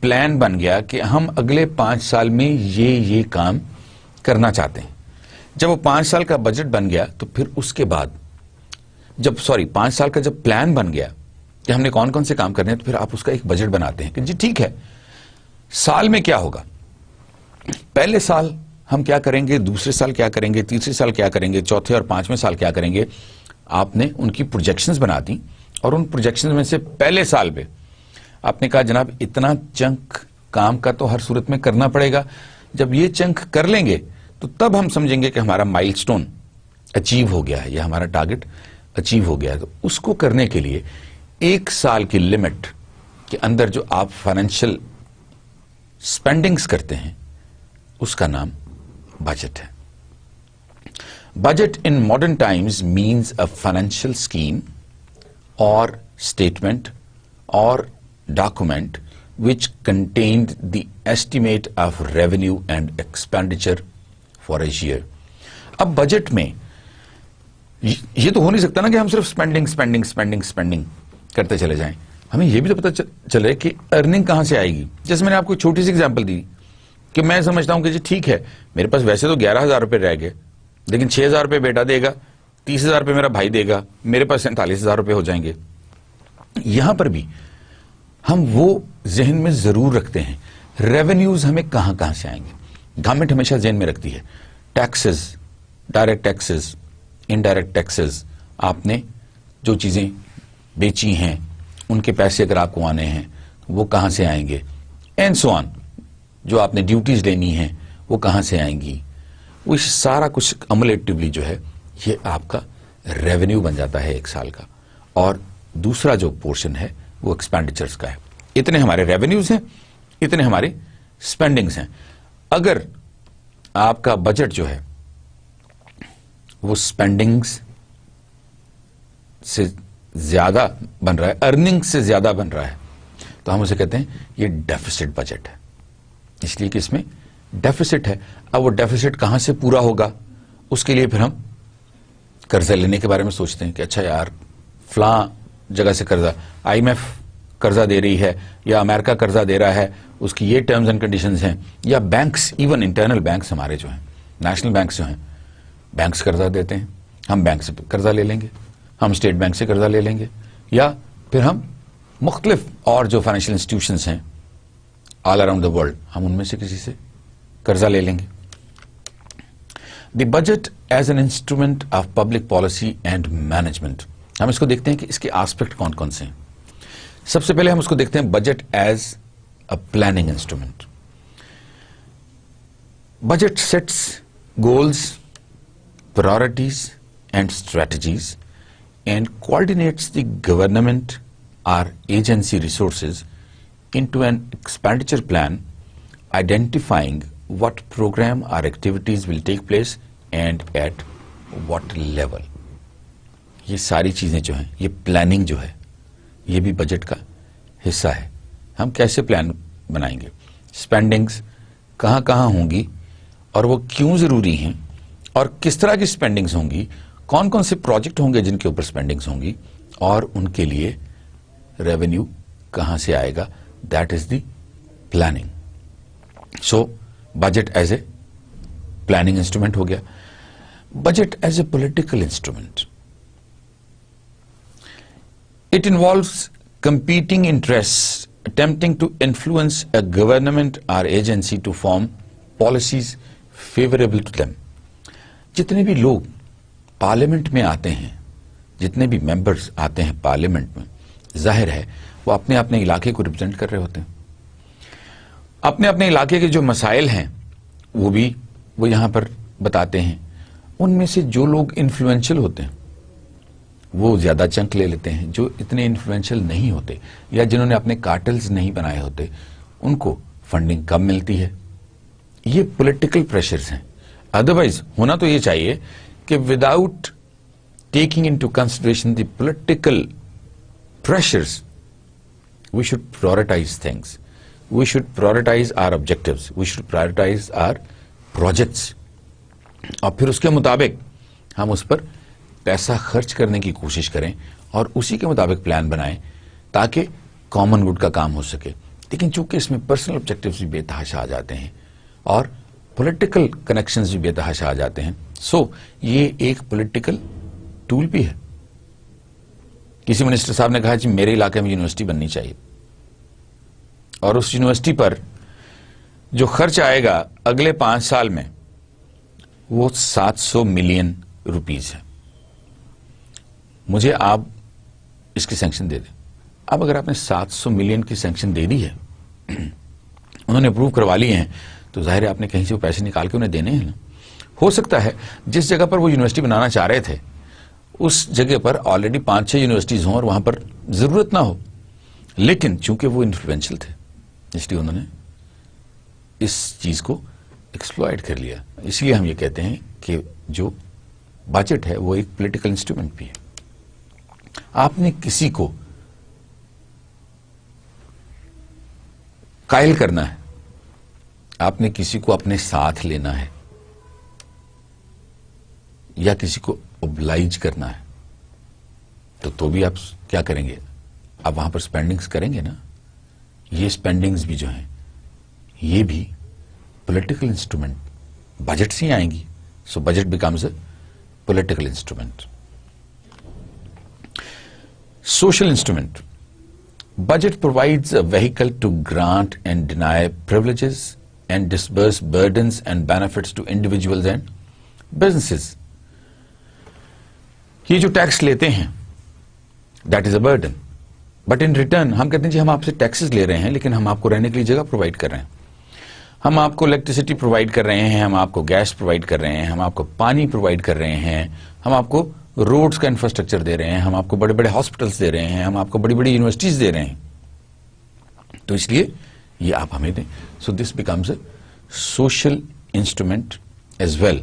Plan بن گیا کہ ہم اگلے 5 سال میں یہ کام کرنا چاہتے ہیں. جب وہ 5 سال کا بجٹ بن گیا تو پھر اس کے بعد 5 سال کا جب پلان بن گیا کہ ہم نے کون کون سے کام کرنے ہیں، تو پھر آپ اس کا ایک بجٹ بناتے ہیں کہ جی ٹھیک ہے سال میں کیا ہوگا، پہلے سال ہم کیا کریں گے، دوسرے سال کیا کریں گے، تیسرے سال کیا کریں گے، چوتھے اور 5ویں سال کیا کریں گے. آپ نے ان کی پروجیکشنز بنا دی اور ان پروجیکشنز میں سے پہلے سال پہ آپ نے کہا جناب اتنا چنک کام کا تو ہر صورت میں کرنا پڑے گا. جب یہ چنک کر لیں گے تو تب ہم سمجھیں گے کہ ہمارا مائل سٹون اچیو ہو گیا ہے یا ہمارا ٹارگٹ اچیو ہو گیا ہے. تو اس کو کرنے کے لیے 1 سال کی لمٹ کے اندر جو آپ فائنینشیل سپینڈنگز کرتے ہیں اس کا نام بجٹ ہے. Budget in modern times means a financial scheme اور اسٹیٹمنٹ اور document which contained the estimate of revenue and expenditure for a year. اب بجٹ میں یہ تو ہو نہیں سکتا نا کہ ہم صرف اسپینڈنگ کرتے چلے جائیں. ہمیں یہ بھی تو پتا چلے کہ ارننگ کہاں سے آئے گی. جیسے میں نے آپ کو چھوٹی سی ایگزامپل دی کہ میں سمجھتا ہوں کہ جی ٹھیک ہے میرے پاس ویسے تو 11,000 روپے رہ گئے لیکن 6,000 روپے بیٹا دے گا, 30,000 روپے میرا بھائی دے گا, میرے پاس 47,000 روپے ہو جائیں گے. یہاں پر بھی ہم وہ ذہن میں ضرور رکھتے ہیں ریونیوز ہمیں کہاں کہاں سے آئیں گے. گورنمنٹ ہمیشہ ذہن میں رکھتی ہے taxes, direct taxes, indirect taxes, آپ نے جو چیزیں بیچی ہیں ان کے پیسے اگر آپ کو آنے ہیں وہ کہاں سے آئیں گے, اینڈ سو آن. جو آپ نے ڈیوٹیز لینی ہیں وہ کہاں سے آئیں گی. وہ سارا کچھ عملیٹیولی جو ہے یہ آپ کا ریونیو بن جاتا ہے 1 سال کا. اور دوسرا جو پورشن ہے وہ ایکسپینڈیچرز کا ہے. اتنے ہمارے ریونیوز ہیں, اتنے ہمارے اسپینڈنگز ہیں. اگر آپ کا بجٹ جو ہے وہ اسپینڈنگز سے زیادہ بن رہا ہے, ارننگ سے زیادہ بن رہا ہے, تو ہم اسے کہتے ہیں یہ ڈیفیسٹ بجٹ ہے. اس لیے کہ اس میں ڈیفیسٹ ہے. اب وہ ڈیفیسٹ کہاں سے پورا ہوگا, اس کے لیے پھر ہم قرضہ لینے کے بارے میں سوچتے ہیں کہ اچھا یار فلاں جگہ سے قرضہ, آئی ایم ایف قرضہ دے رہی ہے یا امریکہ قرضہ دے رہا ہے, اس کی یہ ٹرمز اینڈ کنڈیشنز ہیں, یا بینکس, ایون انٹرنل بینکس ہمارے جو ہیں, نیشنل بینکس جو ہیں, بینکس قرضہ دیتے ہیں, ہم بینک سے قرضہ لے لیں گے, ہم اسٹیٹ بینک سے قرضہ لے لیں گے, یا پھر ہم مختلف اور جو فائنینشیل انسٹیٹیوشنز ہیں آل اراؤنڈ دا ورلڈ ہم ان میں سے کسی سے قرضہ لے لیں گے. The budget as an instrument of public policy and management, ہم اس کو دیکھتے ہیں کہ اس کے آسپیکٹ کون کون سے ہیں. سب سے پہلے ہم اس کو دیکھتے ہیں budget as a planning instrument. Budget sets goals, priorities and strategies and coordinates the government اور agency resources into an expenditure plan identifying what program or activities will take place and at what level. یہ ساری چیزیں جو ہیں, یہ planning جو ہے یہ بھی بجٹ کا حصہ ہے. ہم کیسے پلان بنائیں گے, اسپینڈنگز کہاں کہاں ہوں گی اور وہ کیوں ضروری ہیں, اور کس طرح کی اسپینڈنگز ہوں گی, کون کون سے پروجیکٹ ہوں گے جن کے اوپر اسپینڈنگز ہوں گی, اور ان کے لیے ریونیو کہاں سے آئے گا. That is the planning. So, budget as a planning instrument ہو گیا. Budget as a political instrument. It involves competing interests attempting to influence a government or agency to form policies favorable to them. جتنے بھی لوگ parliament میں آتے ہیں, جتنے بھی members آتے ہیں پارلیمنٹ میں, ظاہر ہے وہ اپنے اپنے علاقے کو ریپرزینٹ کر رہے ہوتے ہیں. اپنے اپنے علاقے کے جو مسائل ہیں وہ بھی وہ یہاں پر بتاتے ہیں. ان میں سے جو لوگ انفلوئنشل ہوتے ہیں وہ زیادہ چنک لے لیتے ہیں, جو اتنے انفلوئنشل نہیں ہوتے یا جنہوں نے اپنے کارٹلز نہیں بنائے ہوتے ان کو فنڈنگ کم ملتی ہے. یہ پولیٹیکل پریشرز ہیں. ادروائز ہونا تو یہ چاہیے کہ without taking into consideration the political pressures, we should prioritize things. We should prioritize our objectives. We should prioritize our projects. اور پھر اس کے مطابق ہم اس پر پیسہ خرچ کرنے کی کوشش کریں اور اسی کے مطابق پلان بنائیں تاکہ کامن گڈ کا کام ہو سکے. لیکن چونکہ اس میں پرسنل آبجیکٹیوز بھی بے تحاشا آ جاتے ہیں اور پولیٹیکل کنیکشنز بھی بے تحاشا آ جاتے ہیں، سو یہ ایک پولیٹیکل ٹول بھی ہے. کسی منسٹر صاحب نے کہا جی میرے علاقے میں یونیورسٹی بننی چاہیے، اور اس یونیورسٹی پر جو خرچ آئے گا اگلے 5 سال میں وہ 700 ملین روپیز ہے. مجھے آپ اس کی سینکشن دے دیں. اب اگر آپ نے 700 ملین کی سینکشن دے دی ہے، انہوں نے اپروو کروا لیے ہیں، تو ظاہر ہے آپ نے کہیں سے وہ پیسے نکال کے انہیں دینے ہیں نا. ہو سکتا ہے جس جگہ پر وہ یونیورسٹی بنانا چاہ رہے تھے اس جگہ پر آلریڈی 5-6 یونیورسٹیز ہوں اور وہاں پر ضرورت نہ ہو، لیکن چونکہ وہ انفلوئنشل تھے اس لیے انہوں نے اس چیز کو ایکسپلائٹ کر لیا. اس لیے ہم یہ کہتے ہیں کہ جو بجٹ ہے وہ ایک پولیٹیکل انسٹرومنٹ بھی ہے. آپ نے کسی کو قائل کرنا ہے، آپ نے کسی کو اپنے ساتھ لینا ہے یا کسی کو اوبلائج کرنا ہے تو بھی آپ کیا کریں گے؟ آپ وہاں پر سپینڈنگز کریں گے نا. یہ سپینڈنگز بھی جو ہیں یہ بھی پولیٹیکل انسٹرومنٹ بجٹ سے ہی آئیں گی. So budget becomes a political instrument. Social instrument. Budget provides a vehicle to grant and deny privileges and disburse burdens and benefits to individuals and businesses. یہ جو ٹیکس لیتے ہیں that is a burden. But in return ہم کہتے ہیں جی ہم آپ سے ٹیکسز لے رہے ہیں لیکن ہم آپ کو رہنے کے لیے جگہ پرووائڈ کر رہے ہیں، ہم آپ کو الیکٹریسٹی پرووائڈ کر رہے ہیں، ہم آپ کو گیس پرووائڈ کر رہے ہیں، ہم آپ کو پانی پرووائڈ کر رہے ہیں، ہم آپ کو روڈز کا انفراسٹرکچر دے رہے ہیں، ہم آپ کو بڑے بڑے ہاسپٹلس دے رہے ہیں، ہم آپ کو بڑی بڑی یونیورسٹیز دے رہے ہیں، تو اس لیے یہ آپ ہمیں دیں. So this becomes a social instrument as well.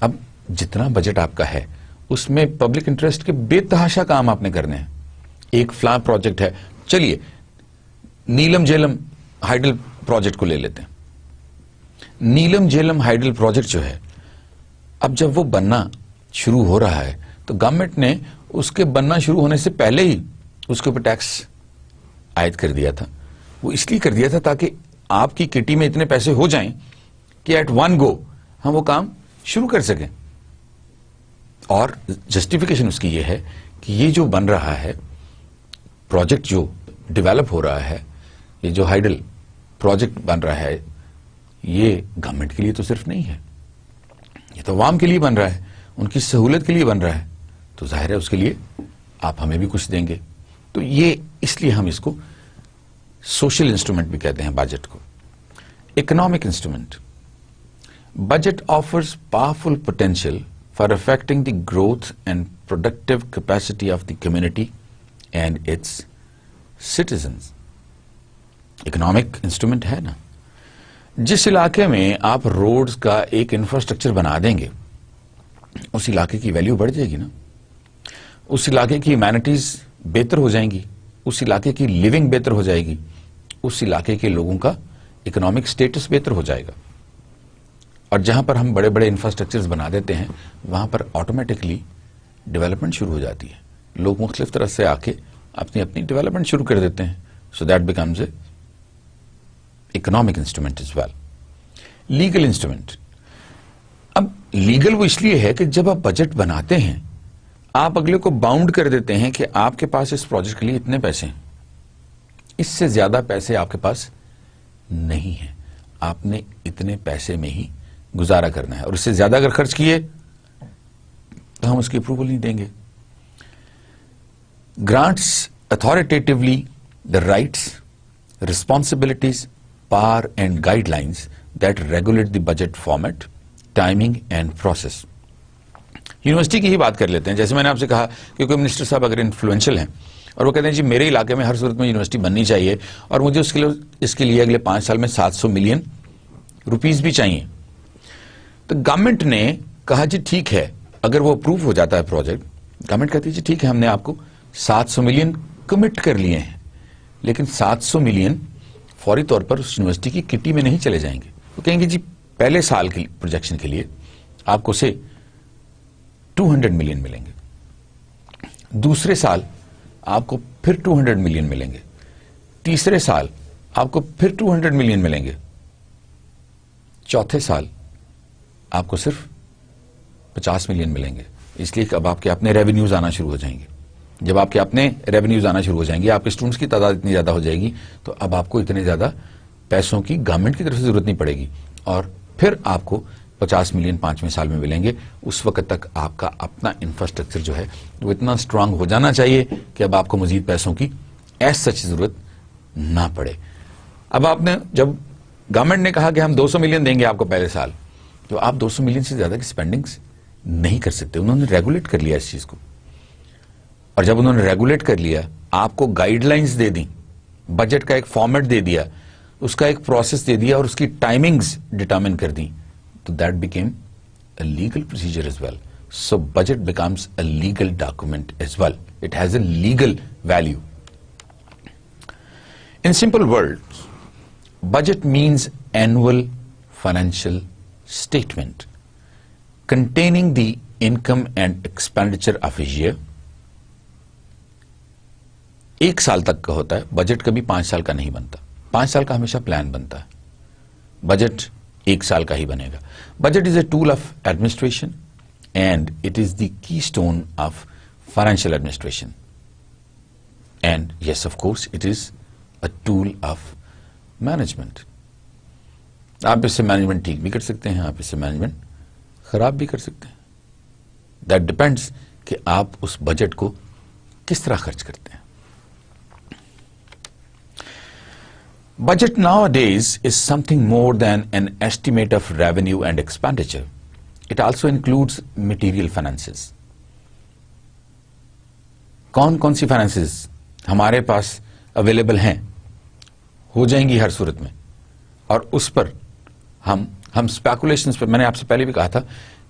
اب جتنا بجٹ آپ کا ہے اس میں پبلک انٹرسٹ کے بے تحاشا کام آپ نے کرنے ہیں. ایک فلاں پروجیکٹ ہے، چلیے نیلم جیلم ہائیڈل پروجیکٹ کو لے لیتے ہیں. نیلم جیلم ہائیڈل پروجیکٹ جو ہے اب جب وہ بننا شروع ہو رہا ہے تو گورنمنٹ نے اس کے بننا شروع ہونے سے پہلے ہی اس کے اوپر ٹیکس عائد کر دیا تھا. وہ اس لیے کر دیا تھا تاکہ آپ کی کٹی میں اتنے پیسے ہو جائیں کہ ایٹ ون گو ہم وہ کام شروع کر سکیں. اور جسٹیفیکیشن اس کی یہ ہے کہ یہ جو بن رہا ہے پروجیکٹ، جو ڈیولپ ہو رہا ہے، یہ جو ہائیڈل پروجیکٹ بن رہا ہے، یہ گورنمنٹ کے لیے تو صرف نہیں ہے، یہ تو عوام کے لیے بن رہا ہے، ان کی سہولت کے لیے بن رہا ہے. تو ظاہر ہے اس کے لیے آپ ہمیں بھی کچھ دیں گے. تو یہ اس لیے ہم اس کو سوشل انسٹرومنٹ بھی کہتے ہیں بجٹ کو. Economic instrument. Budget offers powerful potential for affecting the growth and productive capacity of the community and its citizens. Economic instrument ہے نا. جس علاقے میں آپ روڈز کا ایک انفراسٹرکچر بنا دیں گے اس علاقے کی ویلیو بڑھ جائے گی نا، اس علاقے کی ہیومینٹیز بہتر ہو جائیں گی، اس علاقے کی لیونگ بہتر ہو جائے گی، اس علاقے کے لوگوں کا اکنامک سٹیٹس بہتر ہو جائے گا. اور جہاں پر ہم بڑے بڑے انفراسٹرکچرز بنا دیتے ہیں وہاں پر آٹومیٹکلی ڈیولپمنٹ شروع ہو جاتی ہے. لوگ مختلف طرح سے آ کے اپنی ڈیولپمنٹ شروع کر دیتے ہیں. So that becomes a economic instrument as well. Legal instrument. اب لیگل وہ اس لیے ہے کہ جب آپ بجٹ بناتے ہیں آپ اگلے کو باؤنڈ کر دیتے ہیں کہ آپ کے پاس اس پروجیکٹ کے لیے اتنے پیسے ہیں، اس سے زیادہ پیسے آپ کے پاس نہیں ہیں، آپ نے اتنے پیسے میں ہی گزارا کرنا ہے، اور اس سے زیادہ اگر خرچ کیے تو ہم اس کی اپروول نہیں دیں گے. Grants authoritatively the rights, responsibilities, power and guidelines that regulate the budget format, timing and process. University کی ہی بات کر لیتے ہیں. جیسے میں نے آپ سے کہا کہ کوئی منسٹر صاحب اگر انفلوئنشل ہیں اور وہ کہتے ہیں جی میرے علاقے میں ہر صورت میں یونیورسٹی بننی چاہیے اور مجھے اس کے لیے اگلے 5 سال میں 700 ملین روپیز بھی چاہیے، تو گورنمنٹ نے کہا جی ٹھیک ہے. اگر وہ اپروو ہو جاتا ہے پروجیکٹ، گورنمنٹ کہتی ہے جی ٹھیک ہے ہم نے آپ کو 700 ملین کمٹ کر لیے ہیں، لیکن 700 ملین فوری طور پر اس یونیورسٹی کی کٹی میں نہیں چلے جائیں گے. وہ کہیں گے جی پہلے سال کی پروجیکشن کے لیے آپ کو سے 200 ملین ملیں گے، دوسرے سال آپ کو پھر 200 ملین ملیں گے، تیسرے سال آپ کو پھر 200 ملین ملیں گے. چوتھے سال آپ کو صرف 50 ملین ملیں گے، اس لیے کہ اب آپ کے اپنے ریونیوز آنا شروع ہو جائیں گے. جب آپ کے اپنے ریونیوز آنا شروع ہو جائیں گے، آپ کے اسٹوڈنٹس کی تعداد اتنی زیادہ ہو جائے گی، تو اب آپ کو اتنے زیادہ پیسوں کی گورنمنٹ کی طرف سے ضرورت نہیں پڑے گی، اور پھر آپ کو 50 ملین 5ویں سال میں ملیں گے. اس وقت تک آپ کا اپنا انفراسٹرکچر جو ہے وہ اتنا اسٹرانگ ہو جانا چاہیے کہ اب آپ کو مزید پیسوں کی ایز سچ ضرورت نہ پڑے. اب آپ نے جب گورنمنٹ نے کہا کہ ہم 200 ملین دیں گے آپ کو پہلے سال، تو آپ 200 ملین سے زیادہ کی اسپینڈنگس نہیں کر سکتے. انہوں نے ریگولیٹ کر لیا اس چیز کو، اور جب انہوں نے ریگولیٹ کر لیا، آپ کو گائیڈ لائنز دے دیں، بجٹ کا ایک فارمیٹ دے دیا، اس کا ایک پروسیس دے دیا، اور اس کی ٹائمنگز ڈٹرمن کر دیں، تو that became a legal procedure as well. So budget becomes a legal document as well. It has a legal value. In simple words, budget means annual financial statement containing the income and expenditure of a year. ایک سال تک کا ہوتا ہے budget, کبھی 5 سال کا نہیں بنتا. 5 سال کا ہمیشہ پلان بنتا ہے، بجٹ ایک سال کا ہی بنے گا. Budget is a tool of administration and it is the keystone of financial administration. And yes of course it is a tool of management. آپ اس سے مینجمنٹ ٹھیک بھی کر سکتے ہیں، آپ اس سے مینجمنٹ خراب بھی کر سکتے ہیں. That depends کہ آپ اس بجٹ کو کس طرح خرچ کرتے ہیں. Budget nowadays is something more than an estimate of revenue and expenditure. It also includes material finances. کون کون سی فائنانسز ہمارے پاس اویلیبل ہیں، ہو جائیں گی ہر صورت میں، اور اس پر ہم اسپیکولیشنز پر، میں نے آپ سے پہلے بھی کہا تھا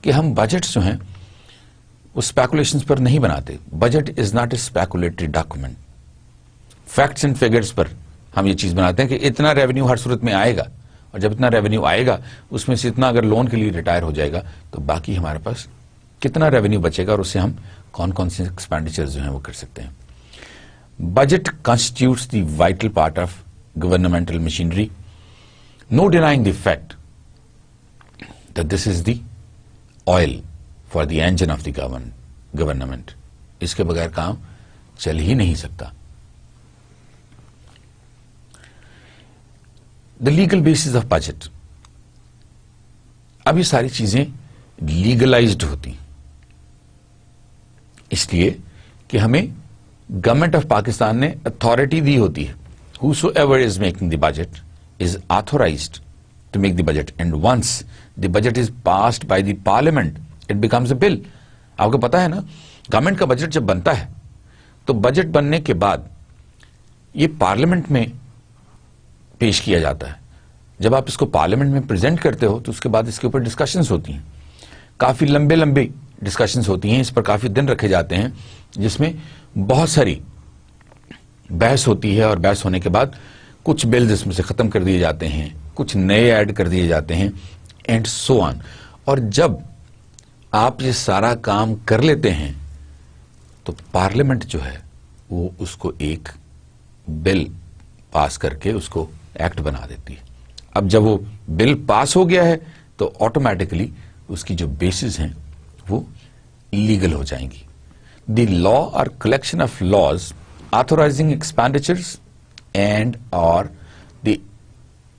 کہ ہم بجٹس جو ہیں وہ اسپیکولیشنز پر نہیں بناتے. Budget is not a speculatory document. Facts and figures پر ہم یہ چیز بناتے ہیں کہ اتنا ریونیو ہر صورت میں آئے گا، اور جب اتنا ریونیو آئے گا اس میں سے اتنا اگر لون کے لیے ریٹائر ہو جائے گا تو باقی ہمارے پاس کتنا ریونیو بچے گا، اور اس سے ہم کون کون سے ایکسپینڈیچر جو ہیں وہ کر سکتے ہیں. Budget constitutes the vital part of governmental machinery. No denying the fact that this is the oil for the engine of the government. اس کے بغیر کام چل ہی نہیں سکتا. The legal basis of budget. اب یہ ساری چیزیں لیگلائزڈ ہوتی ہیں، اس لیے کہ ہمیں گورنمنٹ آف پاکستان نے اتھارٹی دی ہوتی ہے. Whosoever is making the budget is authorized to make the budget, and once the budget is passed by the parliament, it becomes a bill. آپ کو پتا ہے نا، گورنمنٹ کا بجٹ جب بنتا ہے تو بجٹ بننے کے بعد یہ پارلیمنٹ میں پیش کیا جاتا ہے. جب آپ اس کو پارلیمنٹ میں پریزنٹ کرتے ہو تو اس کے بعد اس کے اوپر ڈسکشنز ہوتی ہیں، کافی لمبے ڈسکشنز ہوتی ہیں، اس پر کافی دن رکھے جاتے ہیں، جس میں بہت ساری بحث ہوتی ہے، اور بحث ہونے کے بعد کچھ بلز اس میں سے ختم کر دیے جاتے ہیں، کچھ نئے ایڈ کر دیے جاتے ہیں، اینڈ سو آن. اور جب آپ یہ سارا کام کر لیتے ہیں تو پارلیمنٹ جو ہے وہ اس کو ایک بل پاس کر کے اس کو ایکٹ بنا دیتی ہے. اب جب وہ بل پاس ہو گیا ہے تو آٹومیٹکلی اس کی جو بیسز ہیں وہ لیگل ہو جائیں گی. The law or collection of laws authorizing expenditures and or the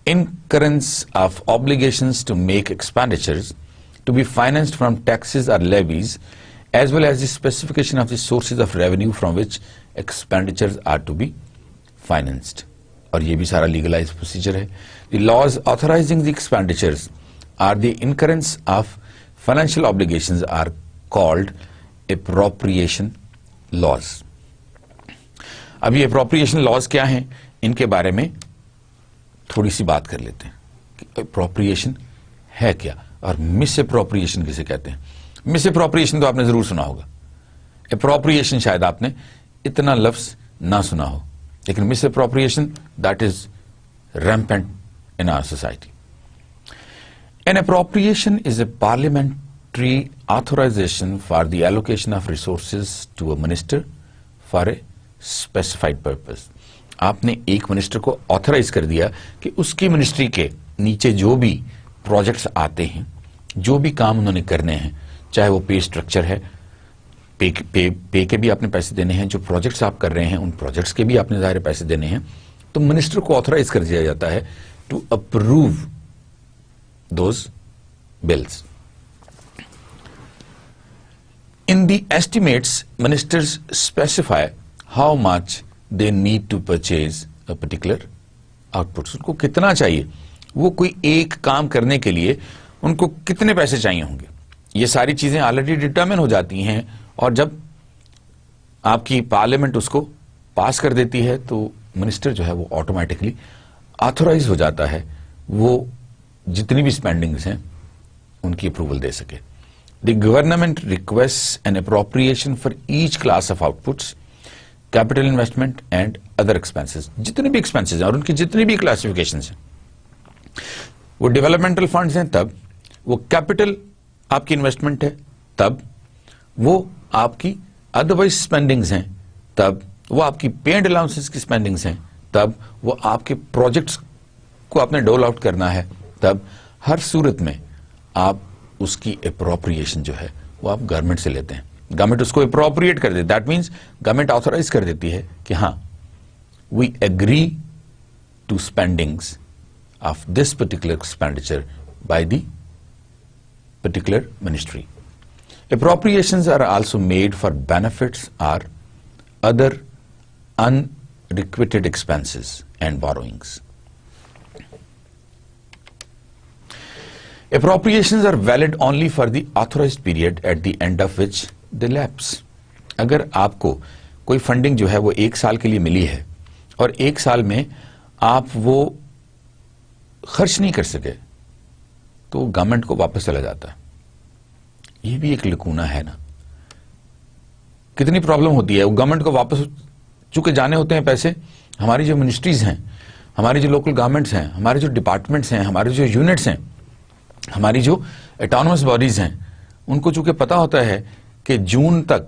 incurrence of obligations to make expenditures to be financed from taxes or levies, as well as the specification of the sources of revenue from which expenditures are to be financed. اور یہ بھی سارا legalized procedure ہے. The laws authorizing the expenditures or the incurrence of financial obligations are called appropriation laws. اب یہ appropriation laws کیا ہیں، ان کے بارے میں تھوڑی سی بات کر لیتے ہیں کہ appropriation ہے کیا اور مس اپروپریشن کسے کہتے ہیں. مس اپروپریشن تو آپ نے ضرور سنا ہوگا، اپروپریشن شاید آپ نے اتنا لفظ نہ سنا ہو، لیکن misappropriation that is rampant in our society. An appropriation is a parliamentary authorization for the allocation of resources to a minister for a specified purpose. آپ نے ایک منسٹر کو آتھرائز کر دیا کہ اس کی منسٹری کے نیچے جو بھی پروجیکٹس آتے ہیں، جو بھی کام انہوں نے کرنے ہیں، چاہے وہ پے اسٹرکچر ہے، پے کے بھی آپ نے پیسے دینے ہیں، جو پروجیکٹس آپ کر رہے ہیں ان پروجیکٹس کے بھی آپ نے ظاہر پیسے دینے ہیں، تو منسٹر کو آتھرائز کر دیا جاتا ہے to approve those bills. In the estimates, ministers specify how much they need to purchase a particular output. ان کو کتنا چاہیے، وہ کوئی ایک کام کرنے کے لیے ان کو کتنے پیسے چاہیے ہوں گے. یہ ساری چیزیں آلریڈی ڈٹرمن ہو جاتی ہیں، اور جب آپ کی پارلیمنٹ اس کو پاس کر دیتی ہے تو منسٹر جو ہے وہ آٹومیٹکلی آتھورائز ہو جاتا ہے وہ جتنی بھی اسپینڈنگز ہیں ان کی اپروول دے سکے. The government requests an appropriation for each class of outputs, capital investment and other expenses. جتنے بھی expenses ہیں اور ان کی جتنی بھی classifications ہیں، وہ developmental funds ہیں تب، وہ capital آپ کی انویسٹمنٹ ہے تب، وہ آپ کی otherwise spendings ہیں تب، وہ آپ کی paid allowances کی spendings ہیں تب، وہ آپ کے projects کو آپ نے ڈول آؤٹ کرنا ہے تب، ہر صورت میں آپ اس کی اپروپریشن جو ہے وہ آپ گورنمنٹ سے لیتے ہیں. گورنمنٹ اس کو اپروپریٹ کر دیتی، دیٹ مینس گورنمنٹ آتھورائز کر دیتی ہے کہ ہاں we agree to spendings of this particular expenditure by the particular ministry. Appropriations are also made for benefits or other unrequited expenses and borrowings. Appropriations are valid only for the authorized period at the end of which they lapse. اگر آپ کو کوئی funding جو ہے وہ 1 سال کے لیے ملی ہے اور 1 سال میں آپ وہ خرچ نہیں کر سکے تو گورنمنٹ کو واپس چلا جاتا ہے. یہ بھی ایک لکونہ ہے نا. کتنی پرابلم ہوتی ہے وہ گورنمنٹ کو واپس چونکہ جانے ہوتے ہیں پیسے. ہماری جو منسٹریز ہیں، ہماری جو لوکل گورنمنٹس ہیں، ہمارے جو ڈپارٹمنٹس ہیں، ہمارے جو یونٹس ہیں، ہماری جو اٹانومس باڈیز ہیں، ان کو چونکہ پتا ہوتا ہے کہ جون تک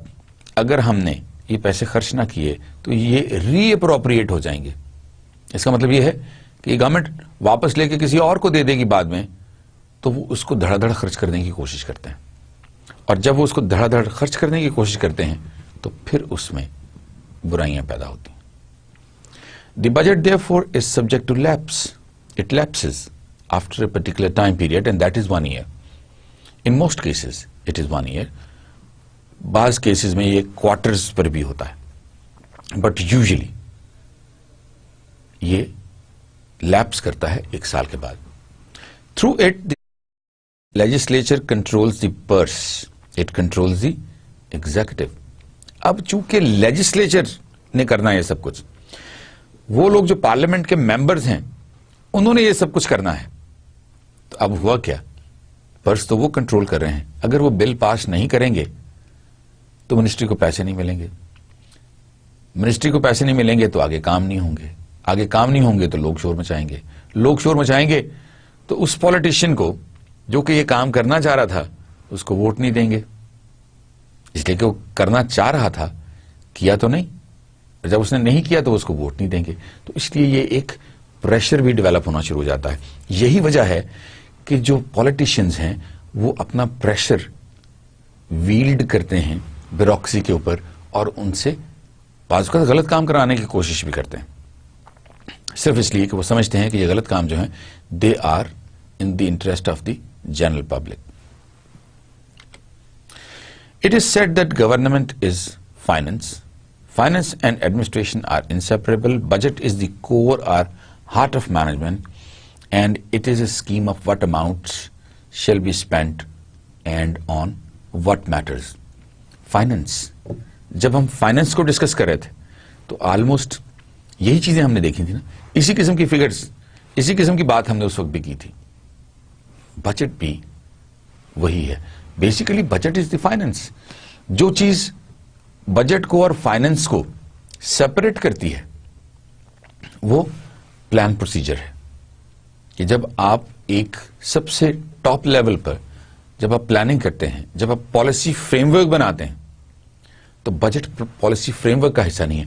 اگر ہم نے یہ پیسے خرچ نہ کیے تو یہ ری اپروپریٹ ہو جائیں گے. اس کا مطلب یہ ہے کہ یہ گورنمنٹ واپس لے کے کسی اور کو دے دے گی بعد میں، تو وہ اس کو دھڑا دھڑ خرچ کرنے کی کوشش کرتے ہیں. اور جب وہ اس کو دھڑا دھڑ خرچ کرنے کی کوشش کرتے ہیں تو پھر اس میں برائیاں پیدا ہوتی ہیں. The budget therefore is subject to lapse. It lapses after a particular time period and that is 1 year. In most cases it is 1 year. بعض کیسز میں یہ کوارٹرز پر بھی ہوتا ہے، بٹ یوزلی یہ لیپس کرتا ہے 1 سال کے بعد. Through it the legislature controls the purse. It controls the executive. اب چونکہ لیجسلیچر نے کرنا ہے یہ سب کچھ، وہ لوگ جو پارلیمنٹ کے ممبرز ہیں انہوں نے یہ سب کچھ کرنا ہے، تو اب ہوا کیا؟ پرس تو وہ کنٹرول کر رہے ہیں. اگر وہ بل پاس نہیں کریں گے تو منسٹری کو پیسے نہیں ملیں گے. منسٹری کو پیسے نہیں ملیں گے تو آگے کام نہیں ہوں گے. آگے کام نہیں ہوں گے تو لوگ شور مچائیں گے. لوگ شور مچائیں گے تو اس پولیٹیشین کو جو کہ یہ کام کرنا چاہ رہا تھا اس کو ووٹ نہیں دیں گے، اس لیے کہ وہ کرنا چاہ رہا تھا، کیا تو نہیں. جب اس نے نہیں کیا تو اس کو ووٹ نہیں دیں گے. تو اس لیے یہ ایک پریشر بھی ڈیولپ ہونا شروع ہو جاتا ہے. یہی وجہ ہے کہ جو پولیٹیشینز ہیں وہ اپنا پریشر ویلڈ کرتے ہیں بیوروکریسی کے اوپر، اور ان سے بعض اوقات غلط کام کرانے کی کوشش بھی کرتے ہیں، صرف اس لیے کہ وہ سمجھتے ہیں کہ یہ غلط کام جو ہیں they are in the interest of the general public. It is said that government is finance. Finance and administration are inseparable. Budget is the core or heart of management, and it is a scheme of what amounts shall be spent and on what matters. Finance. جب ہم finance کو discuss کر رہے تھے تو almost یہی چیزیں ہم نے دیکھی تھی نا. اسی قسم کی فگرز، اسی قسم کی بات ہم نے اس وقت بھی کی تھی. بجٹ بھی وہی ہے. Basically budget is the finance. جو چیز بجٹ کو اور فائنینس کو سپریٹ کرتی ہے وہ پلان پروسیجر ہے. کہ جب آپ ایک سب سے ٹاپ لیول پر جب آپ پلاننگ کرتے ہیں، جب آپ پالیسی فریم ورک بناتے ہیں، تو بجٹ پالیسی فریم ورک کا حصہ نہیں ہے.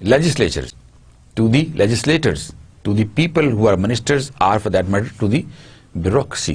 legislatures, to the legislators, to the people who are ministers, or for that matter to the bureaucracy.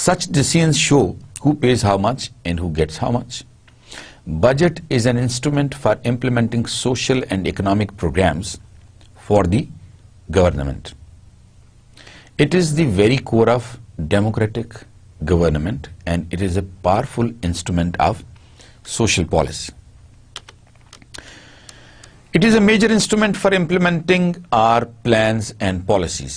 Such decisions show who pays how much and who gets how much. Budget is an instrument for implementing social and economic programs for the government. It is the very core of democratic government, and it is a powerful instrument of social policy. It is a major instrument for implementing our plans and policies.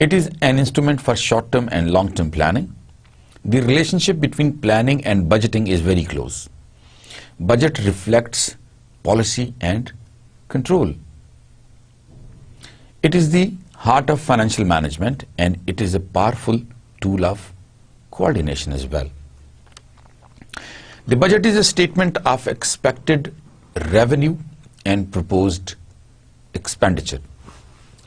It is an instrument for short term and long term planning. The relationship between planning and budgeting is very close. Budget reflects policy and control. It is the heart of financial management, and it is a powerful tool of coordination as well. The budget is a statement of expected revenue and proposed expenditure.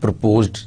proposed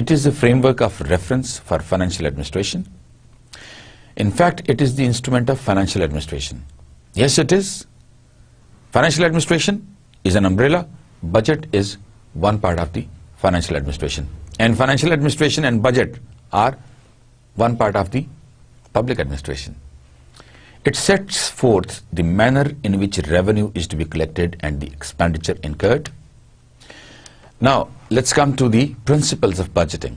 It is a framework of reference for financial administration. In fact, it is the instrument of financial administration. Yes, it is. Financial administration is an umbrella. Budget is one part of the financial administration. And financial administration and budget are one part of the public administration. It sets forth the manner in which revenue is to be collected and the expenditure incurred. Now, let's come to the principles of budgeting.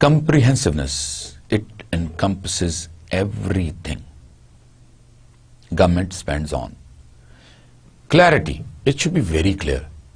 Comprehensiveness, it encompasses everything government spends on. Clarity, it should be very clear.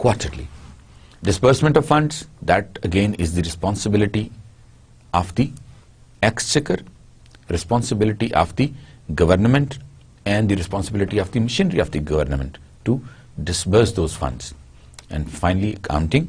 quarterly. Disbursement of funds, that again is the responsibility of the exchequer, responsibility of the government and the responsibility of the machinery of the government to disburse those funds. And finally accounting,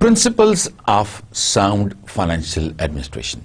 Principles of sound financial administration,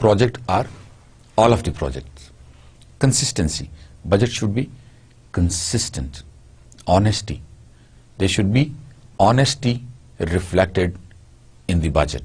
project or all of the projects. Consistency, budget should be consistent. Honesty, there should be honesty reflected in the budget.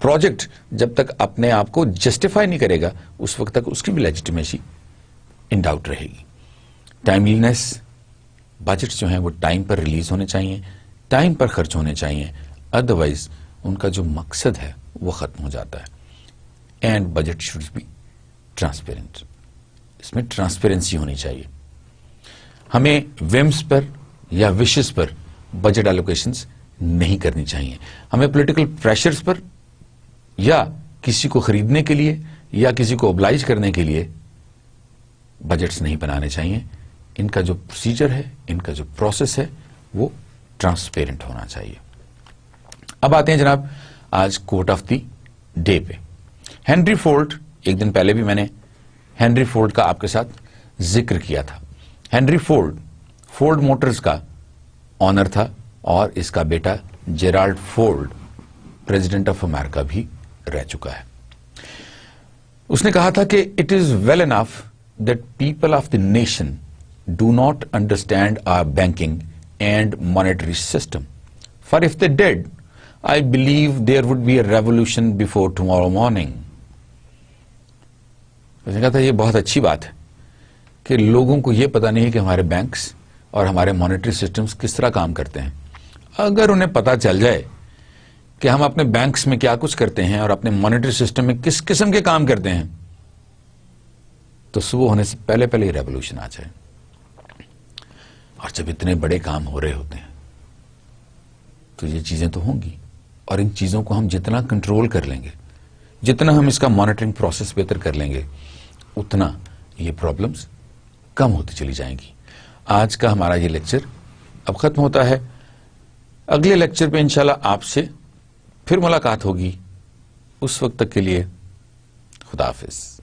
Project جب تک اپنے آپ کو justify نہیں کرے گا اس وقت تک اس کی بھی لیجیٹیمیسی ان ڈاؤٹ رہے گی. ٹائملینس، بجٹس جو ہیں وہ ٹائم پر ریلیز ہونے چاہیے، ٹائم پر خرچ ہونے چاہیے، ادروائز ان کا جو مقصد ہے وہ ختم ہو جاتا ہے. And budget should be transparent, اس میں ٹرانسپیرنسی ہونی چاہیے. ہمیں ویمز پر یا وشز پر بجٹ الوکیشنز نہیں کرنی چاہیے. ہمیں پولیٹیکل پریشرز پر یا کسی کو خریدنے کے لیے یا کسی کو اوبلائج کرنے کے لیے بجٹس نہیں بنانے چاہیے. ان کا جو پروسیجر ہے، ان کا جو پروسیس ہے وہ ٹرانسپیرنٹ ہونا چاہیے. اب آتے ہیں جناب آج کوٹ آف دی ڈے پہ. ہینری فورڈ، ایک دن پہلے بھی میں نے ہینری فورڈ کا آپ کے ساتھ ذکر کیا تھا. ہینری فورڈ موٹرز کا آنر تھا اور اس کا بیٹا Gerald Ford president of America بھی رہ چکا ہے. اس نے کہا تھا کہ it is well enough that people of the nation do not understand our banking and monetary system. For if they did I believe there would be a revolution before tomorrow morning. اس نے کہا تھا یہ بہت اچھی بات ہے کہ لوگوں کو یہ پتا نہیں ہے کہ ہمارے بینکس اور ہمارے مانیٹری سسٹمز کس طرح کام کرتے ہیں. اگر انہیں پتا چل جائے کہ ہم اپنے بینکس میں کیا کچھ کرتے ہیں اور اپنے مانیٹری سسٹم میں کس قسم کے کام کرتے ہیں تو صبح ہونے سے پہلے پہلے ہی ریولوشن آ جائے. اور جب اتنے بڑے کام ہو رہے ہوتے ہیں تو یہ چیزیں تو ہوں گی، اور ان چیزوں کو ہم جتنا کنٹرول کر لیں گے، جتنا ہم اس کا مانیٹرنگ پروسیس بہتر کر لیں گے، اتنا یہ پرابلمز کم ہوتی چلی جائیں گی. آج کا ہمارا یہ لیکچر اب ختم ہوتا ہے. اگلے لیکچر پہ انشاءاللہ آپ سے پھر ملاقات ہوگی. اس وقت تک کے لیے خدا حافظ.